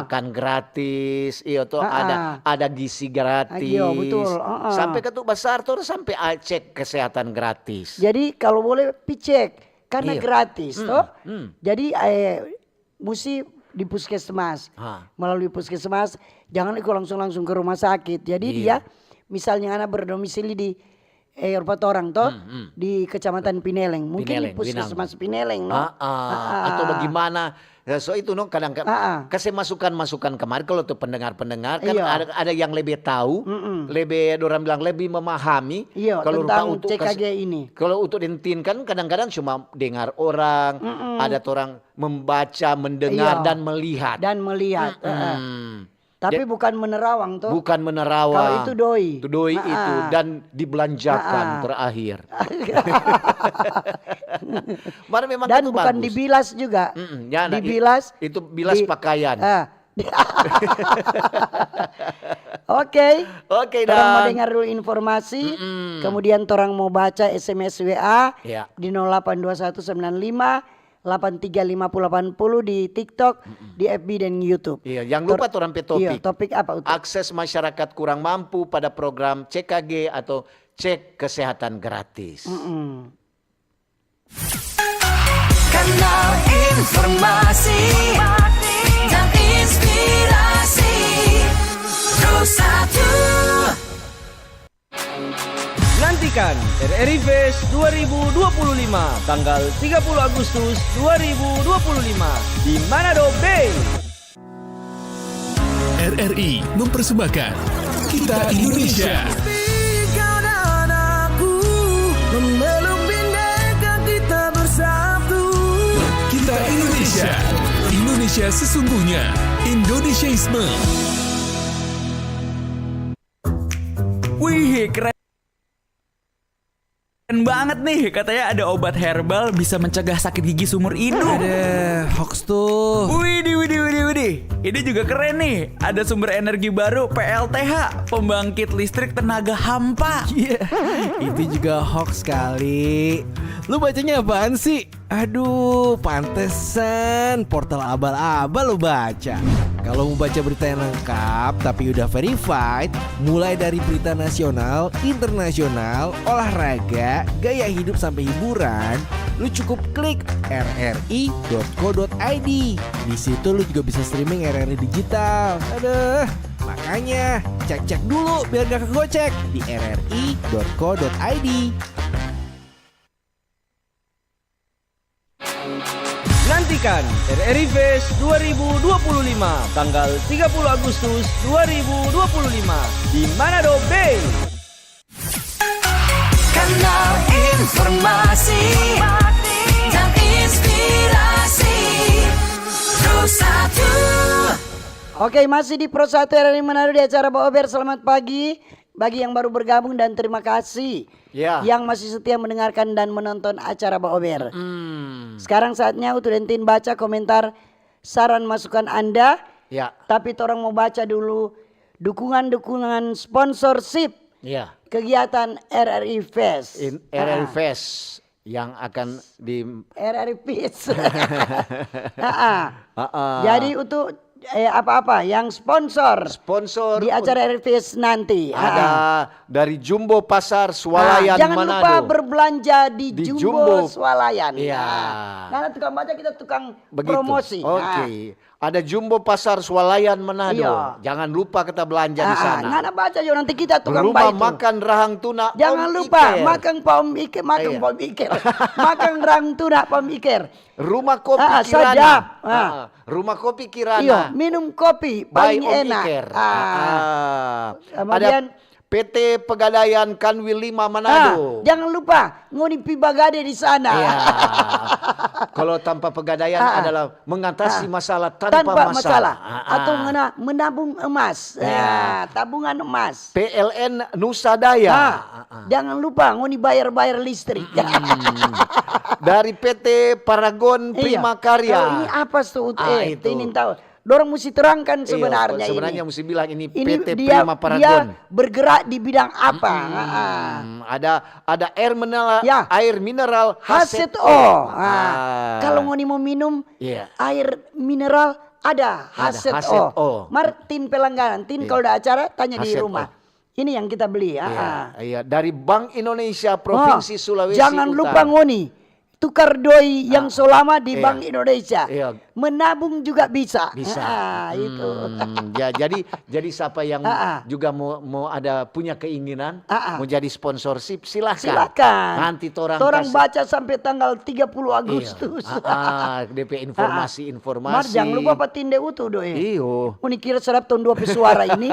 makan gratis, toh ada gizi gratis. Betul. Sampai ke besar tuh sampai cek kesehatan gratis. Jadi kalau boleh picek karena gratis toh. Jadi mesti di puskesmas, melalui puskesmas, jangan ikut langsung ke rumah sakit. Jadi dia misalnya anak berdomisili di orang toh di Kecamatan Pineleng, mungkin di puskesmas Pineleng, atau bagaimana? So itu kadang-kadang kasih masukan kemarin kalau tuh pendengar kan ada yang lebih tahu, lebih orang bilang lebih memahami kalau tentang CKG ini. Kalau untuk dentin kan kadang-kadang cuma dengar orang, ada orang membaca, mendengar dan melihat. Tapi bukan menerawang tuh. Bukan menerawang. Kalau itu doi. Itu doi itu dan dibelanjakan terakhir. Memang dan itu bukan bagus. Dibilas juga. Dibilas. Itu bilas pakaian. Oke, orang mau dengar dulu informasi, kemudian orang mau baca SMS WA di 082195 835080 di TikTok, di FB dan YouTube. Jangan lupa orang topik. Topik apa? Akses masyarakat kurang mampu pada program CKG atau cek kesehatan gratis. Kanal informasi dan inspirasi Pro1. Nantikan RRI Fest 2025 tanggal 30 Agustus 2025 di Manado Bay. RRI mempersembahkan Kita Indonesia. Kau dan aku memeluk bineka kita bersatu. Kita Indonesia. Indonesia sesungguhnya. Indonesiaisme. Wih, keren. Keren banget nih, katanya ada obat herbal bisa mencegah sakit gigi seumur hidup. Ada hoax tuh. Widih. Ini juga keren nih. Ada sumber energi baru PLTH, pembangkit listrik tenaga hampa. Iya, itu juga hoax kali. Lu bacanya apaan sih? Aduh, pantesan portal abal-abal lu baca. Kalau mau baca berita yang lengkap tapi udah verified, mulai dari berita nasional, internasional, olahraga, gaya hidup sampai hiburan, lu cukup klik rri.co.id. Di situ lu juga bisa streaming RRI digital. Aduh, makanya cek-cek dulu biar gak kegocek di rri.co.id. Nantikan RRI Fest 2025 tanggal 30 Agustus 2025 di Manado Bay. Kanal informasi dan inspirasi Pro 1. Oke, masih di Pro 1 RRI Manado di acara Pak Ober. Selamat pagi bagi yang baru bergabung dan terima kasih yang masih setia mendengarkan dan menonton acara Pak Ober. Sekarang saatnya Utudentin baca komentar saran masukan Anda. Ya. Tapi orang mau baca dulu dukungan sponsorship kegiatan RRI Fest. RRI Fest yang akan di RRI Fest. Jadi untuk apa-apa yang sponsor di acara RRI Fest nanti. Ada dari Jumbo Pasar Swalayan jangan Manado. lupa berbelanja di Jumbo Jumbo Swalayan. Iya. Karena tukang baca kita tukang Begitu. promosi. Oke. Ada Jumbo Pasar Swalayan Manado. Iya. Jangan lupa kita belanja di sana. Nggak baca juga nanti kita tukang Rumah baik. makan rahang tuna. Jangan Om lupa Iker. makan pom iker, makan rang tuna pom iker. Rumah kopi Kirana. Sedap. Rumah kopi Kirana. Iya, minum kopi By paling Om enak. Iker. Kemudian Ada PT Pegadaian Kanwil 5 Manado. jangan lupa ngoni pi bagade di sana. Iya. Kalau tanpa pegadaian adalah mengatasi masalah tanpa masalah. Atau menabung emas. Tabungan emas. PLN Nusa Daya. Jangan lupa ngoni bayar listrik. Dari PT Paragon Prima Karya. Kalau ini apa tuh? Itu. Ini tahu. Dorong mesti terangkan sebenarnya sebenarnya ini. mesti bilang ini Ini PT dia, Prima Paragon. Dia bergerak di bidang apa? Ada air mineral H2O. Kalau ngoni mau minum air mineral ada H2O. Martin pelanggaran. Kalau ada acara tanya di rumah. Ini yang kita beli. Iya, dari Bank Indonesia Provinsi Sulawesi Jangan Utara. lupa ngoni. Tukar doi yang selama di Bank Indonesia. Menabung juga bisa. Itu. Ya, jadi siapa yang juga mau ada punya keinginan mau jadi sponsorship silahkan. Nanti orang baca sampai tanggal 30 Agustus. DP informasi. Mar jangan lupa patinde utuh doi. Iyo. Uni kira serap tahun 2 suara ini.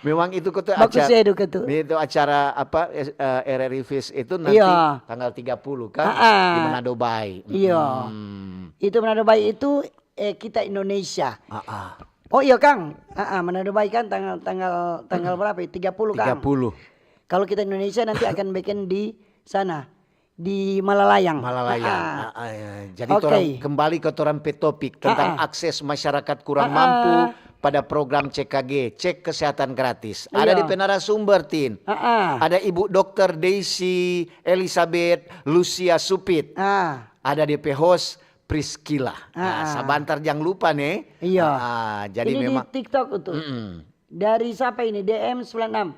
Memang itu itu acara apa RRI Fest itu nanti tanggal 30 kan di Manado Bay. Iya. Itu Manado Bay itu kita Indonesia. Oh iya Kang. Manado Bay kan tanggal berapa? 30 Kang. 30. Kalau kita Indonesia nanti akan bikin di sana di Malalayang. Jadi orang kembali ke orang topik tentang akses masyarakat kurang mampu pada program CKG, cek kesehatan gratis. Ada di narasumber Tin. Ada Ibu Dr. Daisy Elizabeth Lucia Supit. Ada DP host Priscilla. Sabantar jangan lupa nih. Iya. Jadi ini memang di TikTok itu. Dari siapa ini? DM96.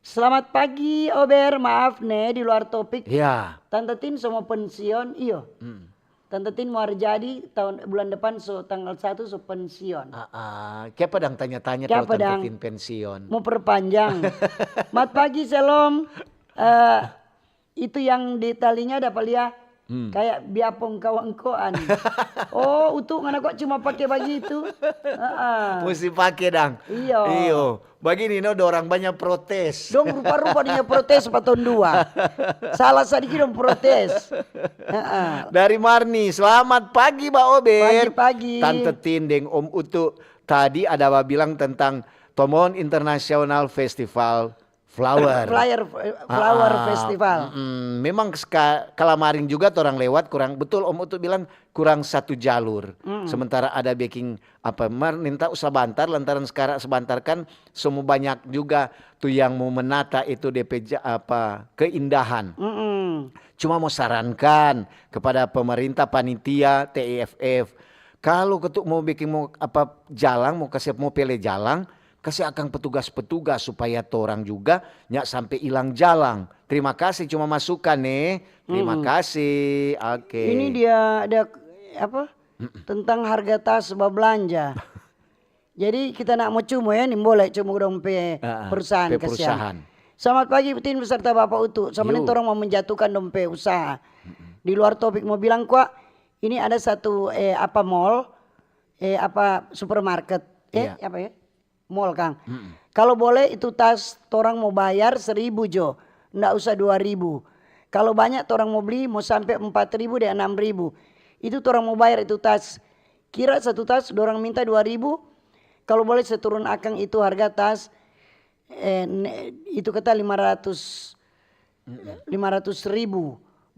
Selamat pagi Ober, maaf nih di luar topik. Iya. Tante Tin semua pensiun, iyo. Tante Tin mau jadi bulan depan tanggal 1 pensiun. Kayak padang tanya-tanya kalau Tante Tin pensiun. Mau perpanjang. Mat pagi Selom. Itu yang di talinya ada palia kayak biapong kawangkoan. Oh, utuh ngana kok cuma pakai begitu. Mesti pakai dang. Iyo. Begini no, orang banyak protes. Dong rupa-rupa dia protes 4 tahun 2. Salah sedikit dong protes. Dari Marni, selamat pagi Mbak Ober. Pagi. Tante Tindeng Om Utu. Tadi ada bilang tentang Tomon International Festival Flower Festival. Memang kalamaring juga orang lewat kurang betul Om Utu bilang kurang satu jalur. Sementara ada backing minta usah bantar lantaran sekarang sebantar kan semua banyak juga tuh yang mau menata itu DP keindahan. Cuma mau sarankan kepada pemerintah panitia TIFF kalau ketuk mau bikin jalan mau kasih mau pilih jalan kasih akan petugas-petugas supaya orang juga nyak sampai hilang jalan. Terima kasih cuma masukan nih. Terima kasih. Oke. Ini dia ada tentang harga tas belanja. Jadi kita nak mau cuma ya nih boleh cuma dong perusahaan kasihan. Selamat pagi Tin beserta Bapak Utu. Sama ini orang mau menjatuhkan dompet usaha. Di luar topik mau bilang kok ini ada satu mall supermarket mall Kang. Kalau boleh itu tas orang mau bayar 1.000 Jo. Nggak usah 2.000. Kalau banyak orang mau beli mau sampai 4.000 dan 6.000. Itu orang mau bayar itu tas. Kira satu tas orang minta 2.000. Kalau boleh seturun akang itu harga tas itu kata 500.000.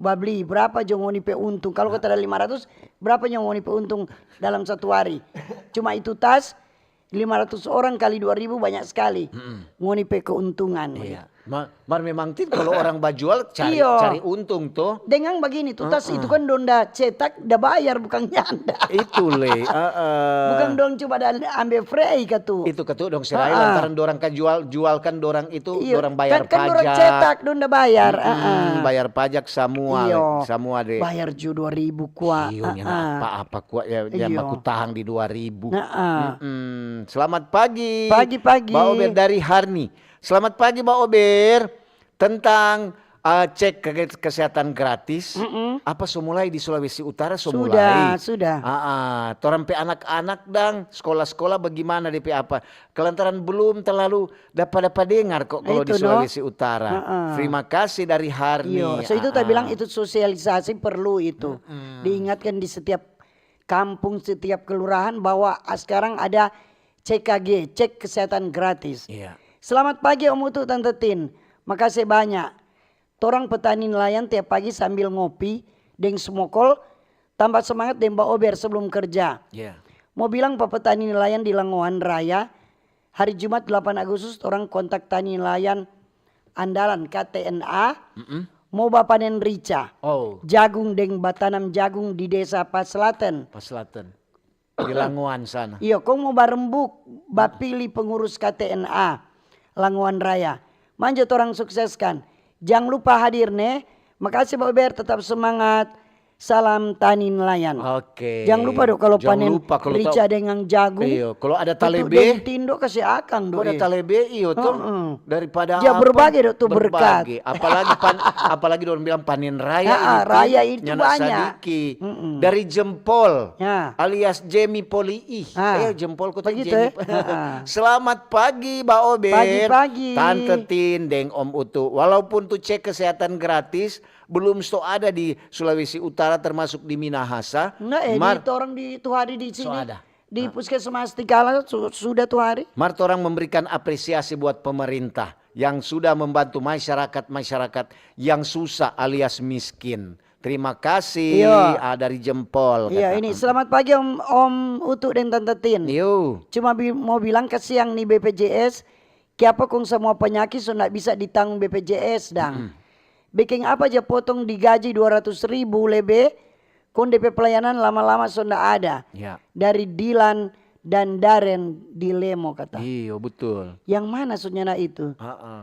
Babli berapa Jo ngoni pe untung. Kalau kata ada 500 berapa yang ngoni pe untung dalam satu hari. Cuma itu tas 500 orang kali 2.000 banyak sekali. Ngoni pe keuntungan. Iya. Mar memang kalau orang bajual cari untung tuh. Dengan begini tuh tas itu kan donda cetak dah bayar bukan nyanda. Itu le. Bukan dong coba ambil free katu. Itu katu dong serai lantaran dorang kan jualkan dorang itu dorang bayar kan pajak. Dorang cetak donda bayar. Bayar pajak semua semua deh. Bayar ju 2.000 kuah. Apa kuah ya aku tahan di 2.000. Selamat pagi. Pagi. Mbak Ober dari Harni. Selamat pagi Mbak Ober. Tentang cek kesehatan gratis. Apa mulai di Sulawesi Utara mulai? Sudah. Torang pe anak-anak dang sekolah-sekolah bagaimana DP apa? Kelantaran belum terlalu dapat dengar kok kalau di Sulawesi Utara. Terima kasih dari Harni. So itu tak bilang itu sosialisasi perlu itu. Diingatkan di setiap kampung, setiap kelurahan bahwa sekarang ada CKG, cek kesehatan gratis. Iya. Selamat pagi Om Utu Tante Tin. Makasih banyak. Torang petani nelayan tiap pagi sambil ngopi deng smokol tambah semangat deng Mbak Ober sebelum kerja. Mau bilang Pak petani nelayan di Langohan Raya hari Jumat 8 Agustus orang kontak tani nelayan andalan KTNA mau panen rica. Jagung deng batanam jagung di desa Paslaten. Di Langohan sana. Iya, kau mau barembuk bapili pengurus KTNA Langohan Raya. Manjat orang sukseskan. Jangan lupa hadir nih. Makasih Pak Ber, tetap semangat. Salam tani nelayan. Oke. Jangan lupa dong kalau panen rica dengan jagung. Iya, kalau ada talebe. Tindo kasih akang dong. Ada talebe iyo tuh daripada ya berbagi dong tuh berkat. Apalagi orang bilang panen raya. Raya itu banyak. Sadiki. Dari jempol alias Jemi Polii. Jempol kota Jemi. Selamat pagi Mbak Ober. Pagi-pagi. Tante Tin deng Om Utu. Walaupun tuh cek kesehatan gratis belum ada di Sulawesi Utara termasuk di Minahasa. Di orang di tuh hari di sini. Di Puskesmas Tikala sudah tuh hari. Orang memberikan apresiasi buat pemerintah yang sudah membantu masyarakat yang susah alias miskin. Terima kasih dari jempol. Iya ini selamat pagi Om Utu dan Tante Tin. Cuma mau bilang kesiang nih BPJS. Kiapa kong semua penyakit sudah bisa ditanggung BPJS dang. Bikin apa aja potong digaji 200.000 lebih. Kon DP pelayanan lama-lama sudah ada. Dari Dilan dan Daren di Lemo kata. Iya betul. Yang mana sunyana itu?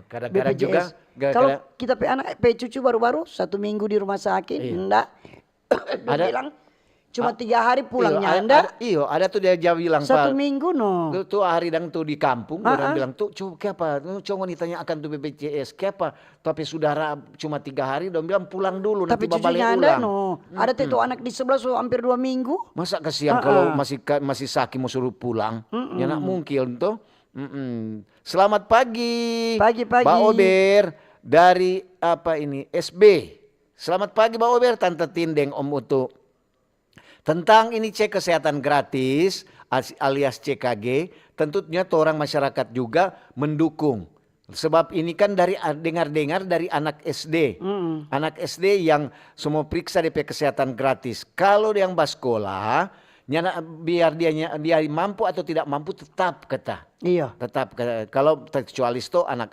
Kadang-kadang juga. Kalau kita anak cucu baru-baru 1 minggu di rumah sakit. Enggak. Dia bilang cuma 3 hari pulangnya anda. Iya ada tuh dia bilang 1 minggu no. Tuh hari dang tuh di kampung orang bilang tuh kenapa? Coba ditanya akan tuh BPJS kenapa? Tapi saudara cuma 3 hari dong bilang pulang dulu tapi nanti balik anda ulang. No. Ada tuh anak di sebelah hampir 2 minggu. Masa kasihan kalau masih sakit mau suruh pulang? Ya nak mungkin tuh. Selamat pagi. Pagi-pagi. Mbak Ober dari SB. Selamat pagi Mbak Ober, Tante Tindeng Om Utu. Tentang ini cek kesehatan gratis alias CKG, tentunya orang masyarakat juga mendukung Sebab ini kan dari dengar-dengar dari anak SD. Anak SD yang semua periksa DP kesehatan gratis. Kalau yang sekolah, biar dia mampu atau tidak mampu tetap kata. Iya. Tetap kalau kecuali itu anak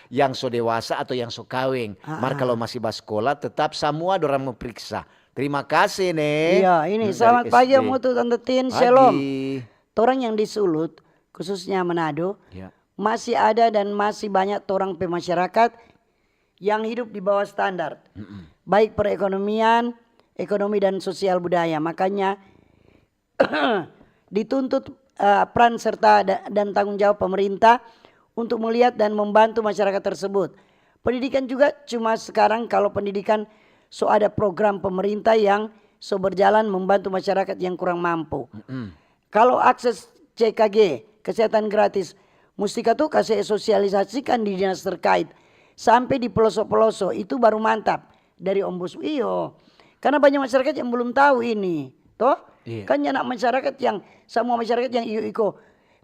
yang so dewasa atau yang so kawin. Mar kalau masih sekolah tetap semua dorang memeriksa. Terima kasih nih. Iya, ini selamat pagi Om Utu, Tante Tin, Shalom. Torang yang di Sulut, khususnya Manado, masih ada dan masih banyak orang pemasyarakat yang hidup di bawah standar. Baik perekonomian, ekonomi dan sosial budaya. Makanya dituntut peran serta dan tanggung jawab pemerintah untuk melihat dan membantu masyarakat tersebut. Pendidikan juga cuma sekarang kalau pendidikan ada program pemerintah yang berjalan membantu masyarakat yang kurang mampu. Kalau akses CKG, kesehatan gratis, mustika tuh kasih sosialisasikan di dinas terkait sampai di pelosok-pelosok, itu baru mantap dari Ombus. Iyo, karena banyak masyarakat yang belum tahu ini, toh? Iya. Kan anak masyarakat yang semua masyarakat yang iko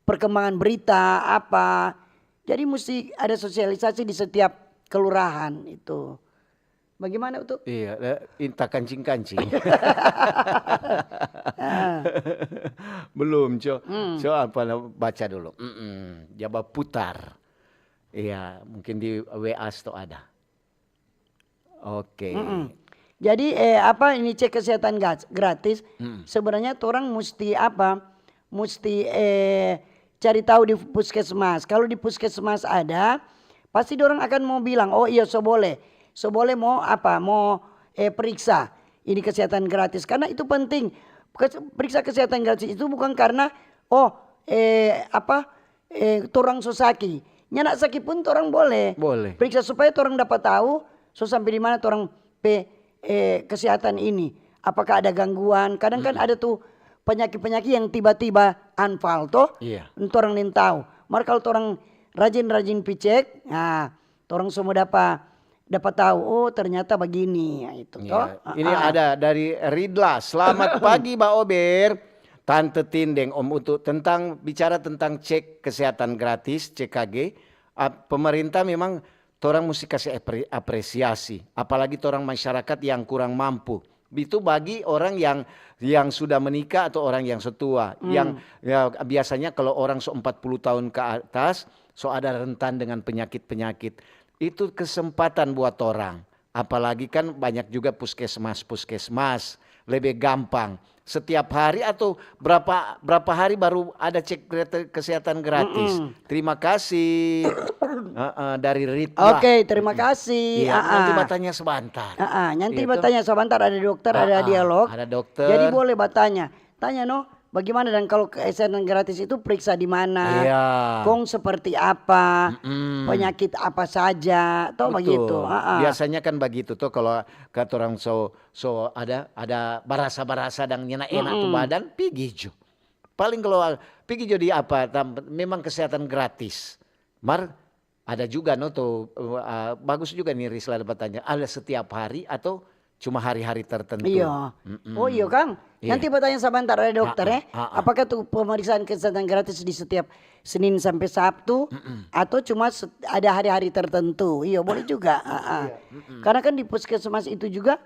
perkembangan berita apa, jadi mesti ada sosialisasi di setiap kelurahan itu. Bagaimana itu? Iya, inta kancing-kancing. Belum, apa baca dulu. Jaba putar. Iya, mungkin di WA itu ada. Oke. Jadi ini cek kesehatan gratis. Sebenarnya orang mesti apa? Mesti cari tahu di puskesmas. Kalau di puskesmas ada, pasti orang akan mau bilang, oh iya so boleh. So boleh mau apa? Mau periksa ini kesehatan gratis. Karena itu penting. Periksa kesehatan gratis itu bukan karena torang so sakit. Nyanak sakit pun torang boleh. Periksa supaya torang dapat tahu sampai di mana torang kesehatan ini. Apakah ada gangguan? Kadang kan ada tuh penyakit-penyakit yang tiba-tiba anfal toh. Iya. Torang nin tahu. Maka kalau torang rajin-rajin picek, nah torang semua dapat tahu, oh ternyata begini, itu toh. Ini ada dari Ridla. Selamat pagi Mbak Ober, Tante Tindeng, Om Utu, bicara tentang cek kesehatan gratis CKG. Pemerintah memang orang mesti kasih apresiasi, apalagi orang masyarakat yang kurang mampu. Itu bagi orang yang sudah menikah atau orang yang setua. Yang biasanya kalau orang 40 tahun ke atas ada rentan dengan penyakit-penyakit. Itu kesempatan buat orang. Apalagi kan banyak juga puskesmas lebih gampang. Setiap hari atau berapa hari baru ada cek kesehatan gratis. Terima kasih dari Rita. Oke, terima kasih. Iya, nanti bertanya sebentar. Nanti bertanya sebentar, ada dokter, ada dialog. Ada dokter. Jadi boleh bertanya. Tanya bagaimana, dan kalau kesehatan gratis itu periksa di mana? Iya. Kong seperti apa? Penyakit apa saja? Atau begitu. Biasanya kan begitu tuh kalau kata orang ada barasa-barasa dan enak tuh badan, pergi jo. Paling kalau pergi jo di apa? Memang kesehatan gratis. Mar ada juga tuh bagus juga nih Risla bertanya. Ada setiap hari atau cuma hari-hari tertentu? Iya. Oh iya Kang. Nanti bertanya sebentar ada dokter apakah tuh pemeriksaan kesehatan gratis di setiap Senin sampai Sabtu atau cuma ada hari-hari tertentu? Iya boleh juga. Karena kan di puskesmas itu juga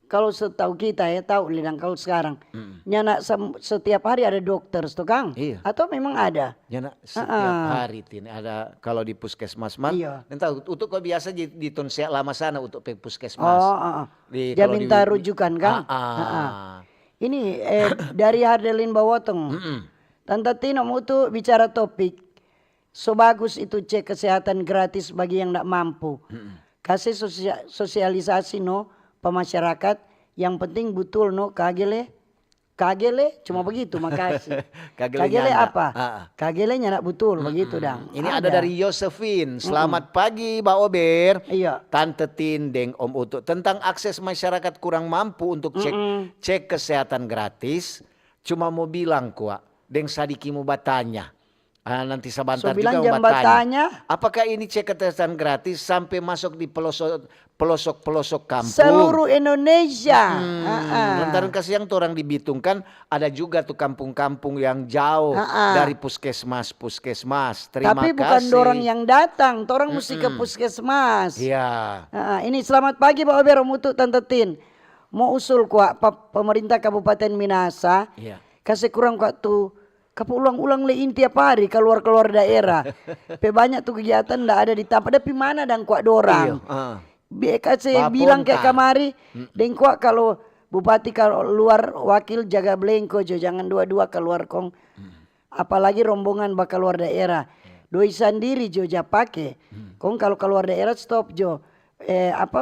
kalau setahu kita tahu Lidang kalau sekarang nyana setiap hari ada dokter tuh Kang? Iya. Atau memang ada? Nyana setiap hari ada kalau di puskesmas man. Iya. Entah untuk kok biasa di Tunsia lama sana untuk puskesmas. Dia minta rujukan Kang? Ini dari Hardelin Bawotong. Tante Tino Mutu bicara topik. So bagus itu cek kesehatan gratis bagi yang tidak mampu. Kasih sosialisasi pemasyarakat. Yang penting betul kagele cuma begitu, makasih. Kagele apa? Kagelenya nak betul begitu dang. Ini ada dari Josephine. Selamat pagi Mbak Ober. Iya. Tante Tindeng Om Utu. Tentang akses masyarakat kurang mampu untuk cek kesehatan gratis. Cuma mau bilang kuat. Deng sadiki mau batanya. Nanti sebentar So bilang juga mau tanya. jembatannya Apakah ini cek kesehatan gratis sampai masuk di pelosok kampung? seluruh Indonesia. Lantaran kasihan tuh orang di Bitung kan ada juga tuh kampung-kampung yang jauh dari puskesmas. Terima Tapi kasih. bukan dorang yang datang, orang mesti ke puskesmas. Iya. Ini selamat pagi Pak Ober, Mutu Tante Tin. Mau usul kuat pemerintah Kabupaten Minasa. Iya. Kasih kurang kuat tuh. Kapu ulang-ulang lein tiap hari keluar daerah. Banyak tuh kegiatan ndak ada di tempat. Tapi mana dan kuat dorang. Kasih bilang kayak kamari. Dan kuat kalau bupati kalau luar wakil jaga belengko jo. Jangan dua-dua keluar kong. Apalagi rombongan bakal luar daerah. Doi sendiri jo ja pake. Kong kalau keluar daerah stop jo.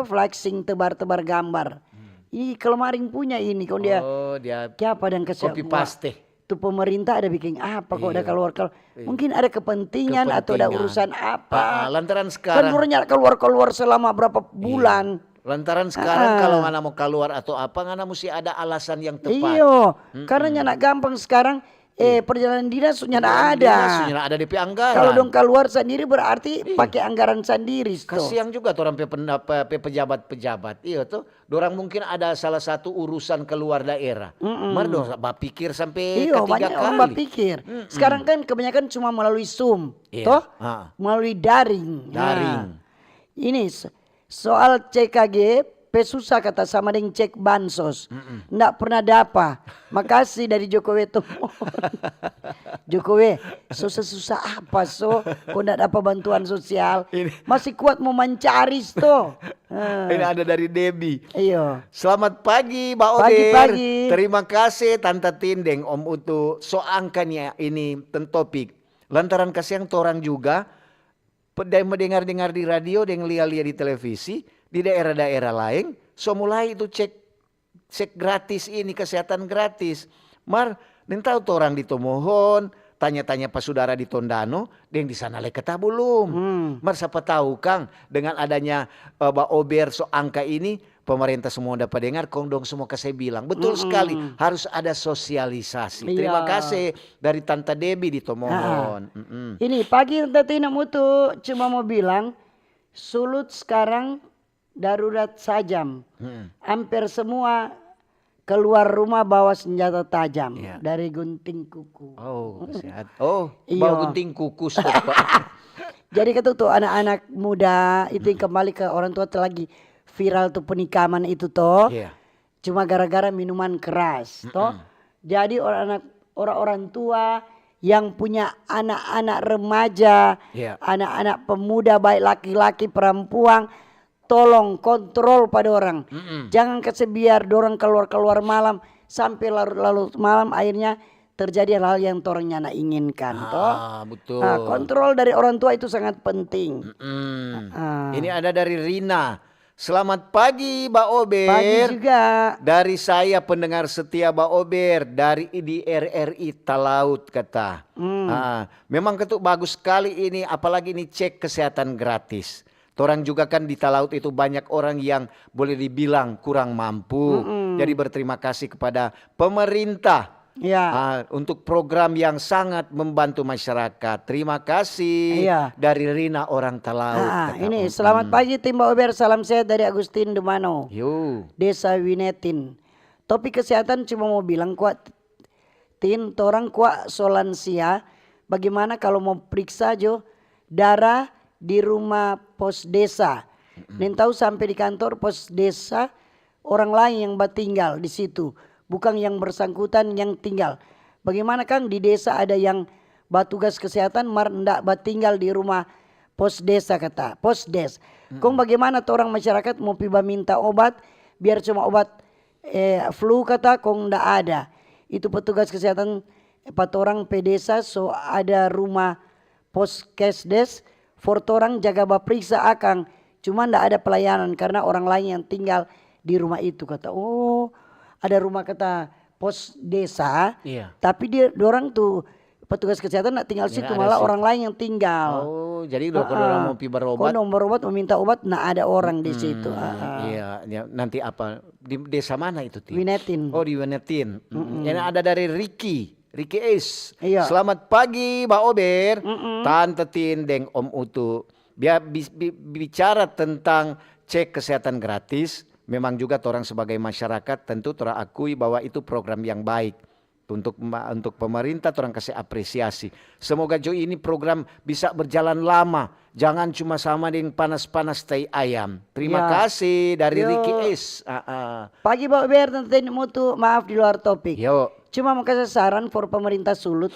Flexing tebar-tebar gambar. Ih kelemaring punya ini. Kong dia. Oh dia Siapa dan copy paste. Itu pemerintah ada bikin apa kok ada keluar mungkin ada kepentingan atau ada urusan apa. Lantaran sekarang kan keluar selama berapa bulan. Lantaran sekarang kalau ngana mau keluar atau apa ngana mesti ada alasan yang tepat. Iyo, karena nyana gampang sekarang perjalanan dinas sudah ada. DP anggaran. Kalau dong keluar sendiri berarti pakai anggaran sendiri. Kasihan juga tuh orang pejabat-pejabat. Iya tuh, dorang mungkin ada salah satu urusan keluar daerah. Merdo pikir sampai Iya, ketiga banyak kali. orang berpikir. Sekarang kan kebanyakan cuma melalui Zoom, toh? Melalui daring. Nah, ini soal CKG susah kata sama dengan cek bansos. Nggak pernah dapat. Makasih dari Jokowi tuh. Jokowi, susah-susah apa kok nggak dapat bantuan sosial. Masih kuat mau mencari tuh. Ini ada dari Debbie. Iya. Selamat pagi Mbak Oder. Pagi-pagi. Terima kasih Tante Tindeng Om Utu. So angkanya ini topik. Lantaran kasihan orang juga mendengar-dengar di radio dan lihat-lihat di televisi. Di daerah-daerah lain, so mulai itu cek gratis ini, kesehatan gratis. Tahu tuh orang di Tomohon, tanya-tanya pas saudara di Tondano, dan di sana leketah belum. Siapa tahu Kang, dengan adanya Mbak Ober so angka ini, pemerintah semua dapat dengar, kondong semua saya bilang. Betul sekali, harus ada sosialisasi. Iya. Terima kasih dari Tante Debbie di Tomohon. Ini pagi Tante Tina Mutu cuma mau bilang, Sulut sekarang darurat sajam. Hampir semua keluar rumah bawa senjata tajam dari gunting kuku. Oh, sehat. Oh, Iya. bawa gunting kukus. Jadi kata tuh anak-anak muda itu yang kembali ke orang tua lagi viral tuh penikaman itu toh. Cuma gara-gara minuman keras toh. Jadi orang tua yang punya anak-anak remaja, anak-anak pemuda baik laki-laki perempuan, tolong kontrol pada orang. Jangan kasih biar dorang keluar malam sampai larut malam akhirnya terjadi hal-hal yang orangnya nak inginkan. Betul. Kontrol dari orang tua itu sangat penting. Ini ada dari Rina. Selamat pagi Mbak Ober. Pagi juga. Dari saya pendengar setia Mbak Ober dari di RRI Talaut kata. Memang ketuk bagus sekali ini, apalagi ini cek kesehatan gratis. Orang juga kan di Talaut itu banyak orang yang boleh dibilang kurang mampu. Jadi berterima kasih kepada pemerintah untuk program yang sangat membantu masyarakat. Terima kasih dari Rina orang Talaut. Ini selamat pagi tim Mbak Ober, salam sehat dari Agustin Demano. Desa Winetin. Topik kesehatan cuma mau bilang kuat. Orang kuat solansia. Bagaimana kalau mau periksa darah di rumah pos desa. Dan tahu sampai di kantor pos desa orang lain yang tinggal di situ, bukan yang bersangkutan yang tinggal. Bagaimana Kang di desa ada yang tugas kesehatan ndak tinggal di rumah pos desa kata pos des. Kong bagaimana orang masyarakat mau minta obat biar cuma obat flu kata kong ndak ada. Itu petugas kesehatan orang pedesa so ada rumah pos kesdes. Orang jaga bapriksa akang, cuma ndak ada pelayanan karena orang lain yang tinggal di rumah itu kata. Oh, ada rumah kata pos desa, tapi orang tuh petugas kesehatan ndak tinggal situ, malah orang lain yang tinggal. Oh, jadi orang mau pi berobat. Kalau berobat meminta obat, ndak ada orang di situ. Iya, nanti apa di desa mana itu? Winetin. Oh di Winetin. Yang ada dari Ricky. Ricky Ace. Iya. Selamat pagi Mbak Ober. Tante Tin deng Om Utu. Bicara tentang cek kesehatan gratis, memang juga orang sebagai masyarakat tentu orang akui bahwa itu program yang baik. Untuk pemerintah orang kasih apresiasi. Semoga Jo ini program bisa berjalan lama. Jangan cuma sama dengan panas-panas tai ayam. Terima kasih dari Ricky Ace. Pagi Pak Ber, tentu mutu maaf di luar topik. Yo. Cuma mau kasih saran for pemerintah Sulut.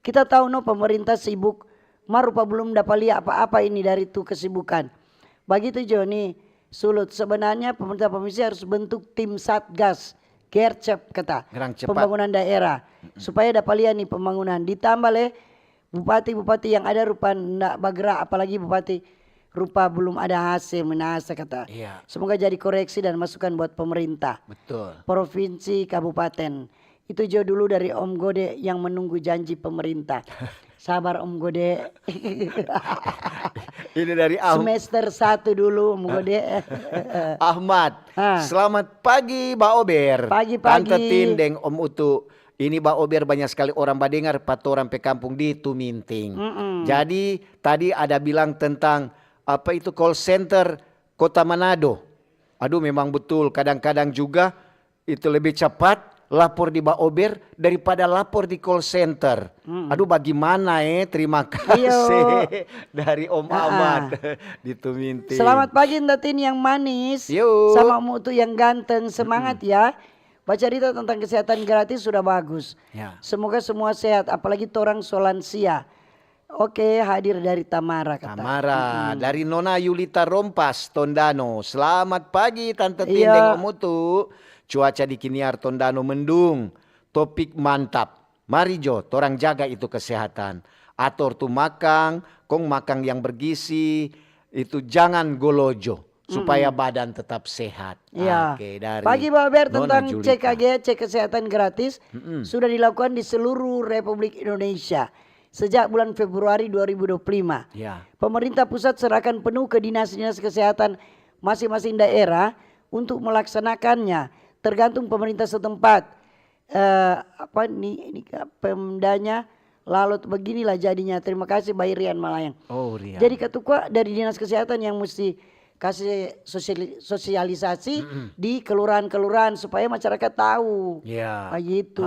Kita tahu pemerintah sibuk. Marupa belum dapat lihat apa-apa ini dari itu kesibukan. Begitu Joni Sulut, sebenarnya pemerintah provinsi harus bentuk tim satgas. Gercep kata pembangunan daerah supaya dapat lihat nih pembangunan, ditambah bupati-bupati yang ada rupa ndak bergerak, apalagi bupati rupa belum ada hasil menasa kata. Semoga jadi koreksi dan masukan buat pemerintah. Betul. Provinsi kabupaten. Itu jauh dulu dari Om Gode yang menunggu janji pemerintah. Sabar Om Gode. Ini dari semester 1 dulu Om Gode. Ahmad. Selamat pagi Mbak Ober. Pagi-pagi. Tante Tin deng Om Utu. Ini Mbak Ober banyak sekali orang badengar patoran pe kampung di Tuminting. Jadi tadi ada bilang tentang apa itu call center Kota Manado. Aduh memang betul, kadang-kadang juga itu lebih cepat lapor di Mbak Ober daripada lapor di call center. Aduh bagaimana terima kasih dari Om Ahmad di Tuminting. Selamat pagi Mbak Tin yang manis. Sama Mutu yang ganteng, semangat ya. Baca cerita tentang kesehatan gratis sudah bagus. Semoga semua sehat, apalagi orang solansia. Oke, hadir dari Tamara kata. Tamara dari Nona Yulita Rompas Tondano. Selamat pagi Tante Tin deng Om Utu. Cuaca di Kiniar Tondano mendung. Topik mantap. Mari Jo, torang jaga itu kesehatan. Atur tu makang, kong makang yang bergizi. Itu jangan golojo. Supaya badan tetap sehat. Oke, dari pagi Pak Ber tentang Julita. CKG, cek kesehatan gratis. Sudah dilakukan di seluruh Republik Indonesia. Sejak bulan Februari 2025. Pemerintah pusat serahkan penuh ke dinas-dinas kesehatan masing-masing daerah untuk melaksanakannya. Tergantung pemerintah setempat. Ini pemdanya lalu beginilah jadinya. Terima kasih Mbak Rian Malayang. Rian. Jadi ketua dari dinas kesehatan yang mesti kasih sosialisasi di kelurahan-kelurahan supaya masyarakat tahu. Begitu.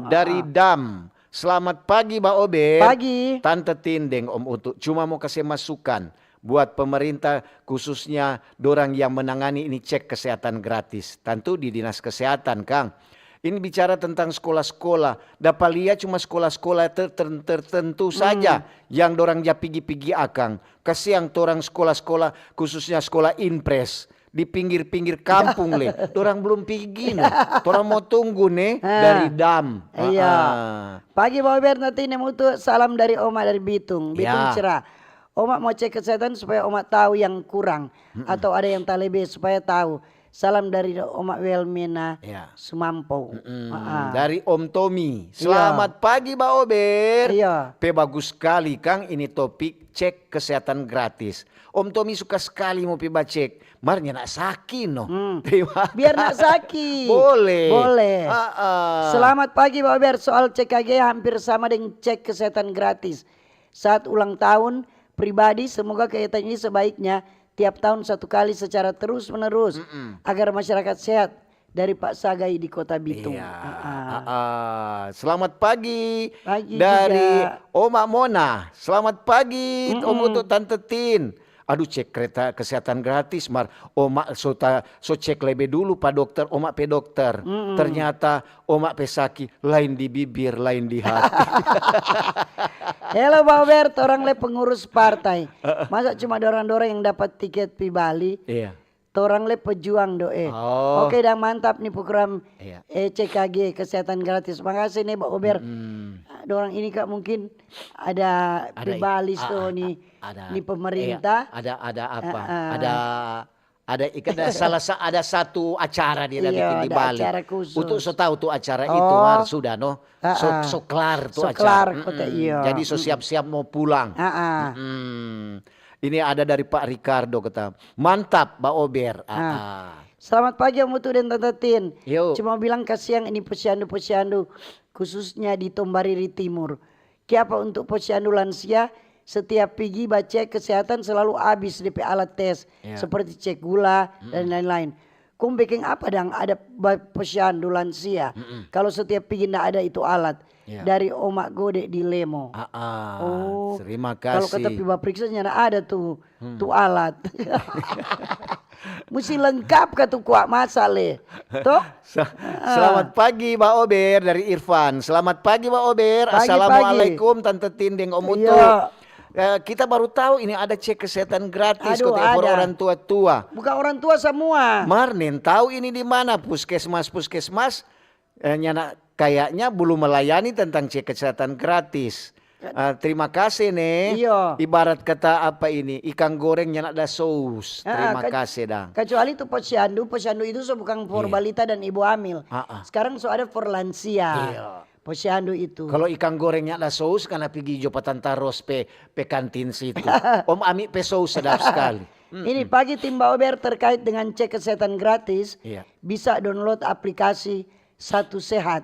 Dari Dam. Selamat pagi Mbak Ober. Pagi. Tante Tin deng Om Utu. Cuma mau kasih masukan buat pemerintah khususnya dorang yang menangani ini cek kesehatan gratis. Tentu di dinas kesehatan Kang. Ini bicara tentang sekolah-sekolah. Dapat lihat cuma sekolah-sekolah tertentu saja yang dorang ja pigi-pigi akang. Kasihan orang sekolah-sekolah khususnya sekolah impres. Di pinggir-pinggir kampung dorang belum pergi dorang mau tunggu dari Dam. Pagi Pak Ber nanti mutu salam dari Oma dari Bitung cerah. Oma mau cek kesehatan supaya Oma tahu yang kurang atau ada yang tak lebih supaya tahu. Salam dari Oma Welmina Sumampo. Dari Om Tommy. Selamat pagi Mbak Ober. Bagus sekali Kang ini topik cek kesehatan gratis. Om Tommy suka sekali mau piba cek. Marnya nak sakit biar nak sakit. Boleh. Selamat pagi Mbak Ober. Soal CKG hampir sama dengan cek kesehatan gratis. Saat ulang tahun pribadi semoga kegiatan ini sebaiknya tiap tahun 1 kali secara terus menerus agar masyarakat sehat. Dari Pak Sagai di Kota Bitung. Selamat pagi. Dari Oma Mona. Selamat pagi Om Utu Tante Tin. Aduh cek kereta kesehatan gratis Oma so cek lebih dulu Pak Dokter. Oma pe dokter. Ternyata Oma pe sakit lain di bibir lain di hati. Halo Pak Bert, orang pengurus partai. Masa cuma dorang-dorang yang dapat tiket pi Bali? Orang pejuang Oke dan mantap nih program CKG kesehatan gratis. Makasih nih Pak Ober. Dorang ini Kak mungkin ada di Bali nih pemerintah. Ada apa? Ada satu acara di Bali. Acara khusus. Untuk tahu tuh acara itu sudah so kelar tuh acara. Jadi so siap-siap mau pulang. Ini ada dari Pak Ricardo kata. Mantap Mbak Ober. Selamat pagi Om Utu dan Tante Tin. Yo. Cuma bilang kasihan ini posyandu khususnya di Tombariri Timur. Kiapa untuk posyandu lansia setiap pergi baca kesehatan selalu habis DP alat tes seperti cek gula dan lain-lain. Kau bikin apa dang ada posyandu lansia kalau setiap pergi ndak ada itu alat. Dari Omak Gode di Lemo. Oh, terima kasih. Kalau kata piba periksa nyana ada tuh alat. Mesti lengkap ka tuh kuat masale. Toh? Selamat pagi Mbak Ober dari Irfan. Selamat pagi Mbak Ober. Pagi, Assalamualaikum Tante Tindeng Om Utu. Kita baru tahu ini ada cek kesehatan gratis untuk orang tua-tua. Bukan orang tua semua. Marnin tahu ini di mana puskesmas nyana kayaknya belum melayani tentang cek kesehatan gratis. Terima kasih nih. Iya. Ibarat kata apa ini ikan goreng yang ada saus. Terima kasih dang. Kecuali itu posyandu itu bukan for balita dan ibu hamil. Sekarang ada for lansia. Posyandu itu. Kalau ikan gorengnya ada saus karena pergi jopatan taros pe kantin situ. Om Ami pe saus sedap sekali. Ini pagi tim Mbak Ober terkait dengan cek kesehatan gratis. Bisa download aplikasi Satu Sehat.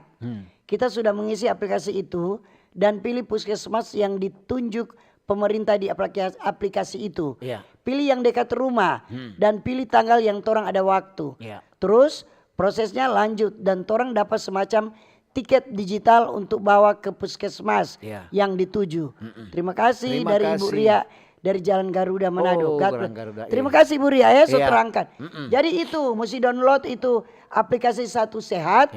Kita sudah mengisi aplikasi itu dan pilih puskesmas yang ditunjuk pemerintah di aplikasi itu. Pilih yang dekat rumah dan pilih tanggal yang torang ada waktu. Terus prosesnya lanjut dan torang dapat semacam tiket digital untuk bawa ke puskesmas yang dituju. Terima kasih dari Ibu Ria dari Jalan Garuda Manado. Garuda. Terima kasih Bu Ria ya terangkan. Jadi itu mesti download itu aplikasi Satu Sehat.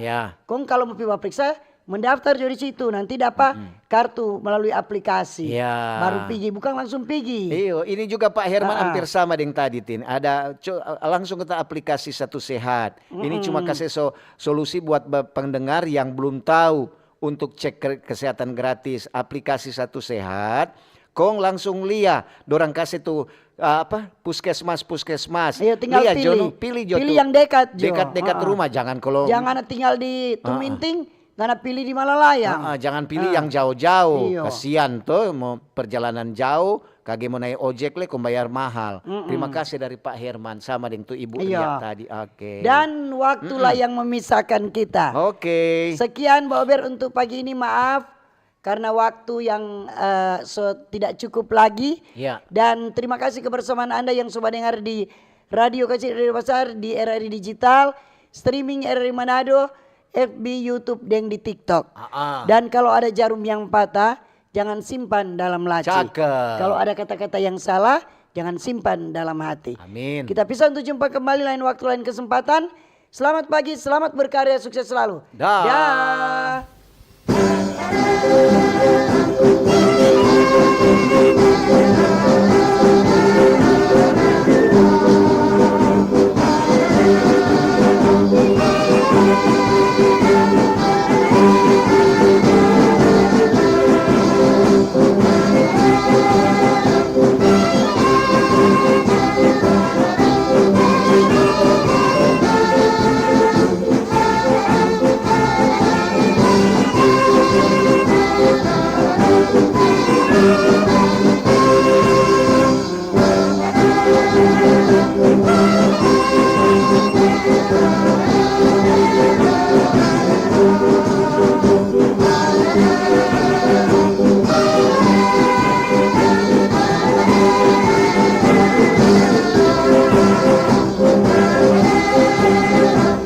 Kong kalau mau periksa mendaftar di situ nanti dapat kartu melalui aplikasi. Baru pergi bukan langsung pergi. Iyo, ini juga Pak Herman hampir sama dengan tadi Tin. Ada langsung kita aplikasi Satu Sehat. Ini cuma kasih solusi buat pendengar yang belum tahu untuk cek kesehatan gratis aplikasi Satu Sehat. Kong langsung dorang kasih tuh puskesmas. Ayo tinggal pilih. Pilih yang dekat Dekat rumah, jangan tinggal di Tuminting. Karena pilih di Malalayang. Jangan pilih yang jauh-jauh. Kasian tuh mau perjalanan jauh, kage mau naik ojek kong bayar mahal. Terima kasih dari Pak Herman sama dengan tuh Ibu Ria tadi. Dan waktulah yang memisahkan kita. Sekian Mbak Ober untuk pagi ini, maaf karena waktu yang tidak cukup lagi. Dan terima kasih kebersamaan Anda yang sudah dengar di Radio Kecil Radio Besar, di RRI Digital, streaming RRI Manado, FB, YouTube, dan di TikTok. Dan kalau ada jarum yang patah, jangan simpan dalam laci. Kalau ada kata-kata yang salah, jangan simpan dalam hati. Amin. Kita bisa untuk jumpa kembali lain waktu, lain kesempatan. Selamat pagi, selamat berkarya, sukses selalu. Dah. Dah.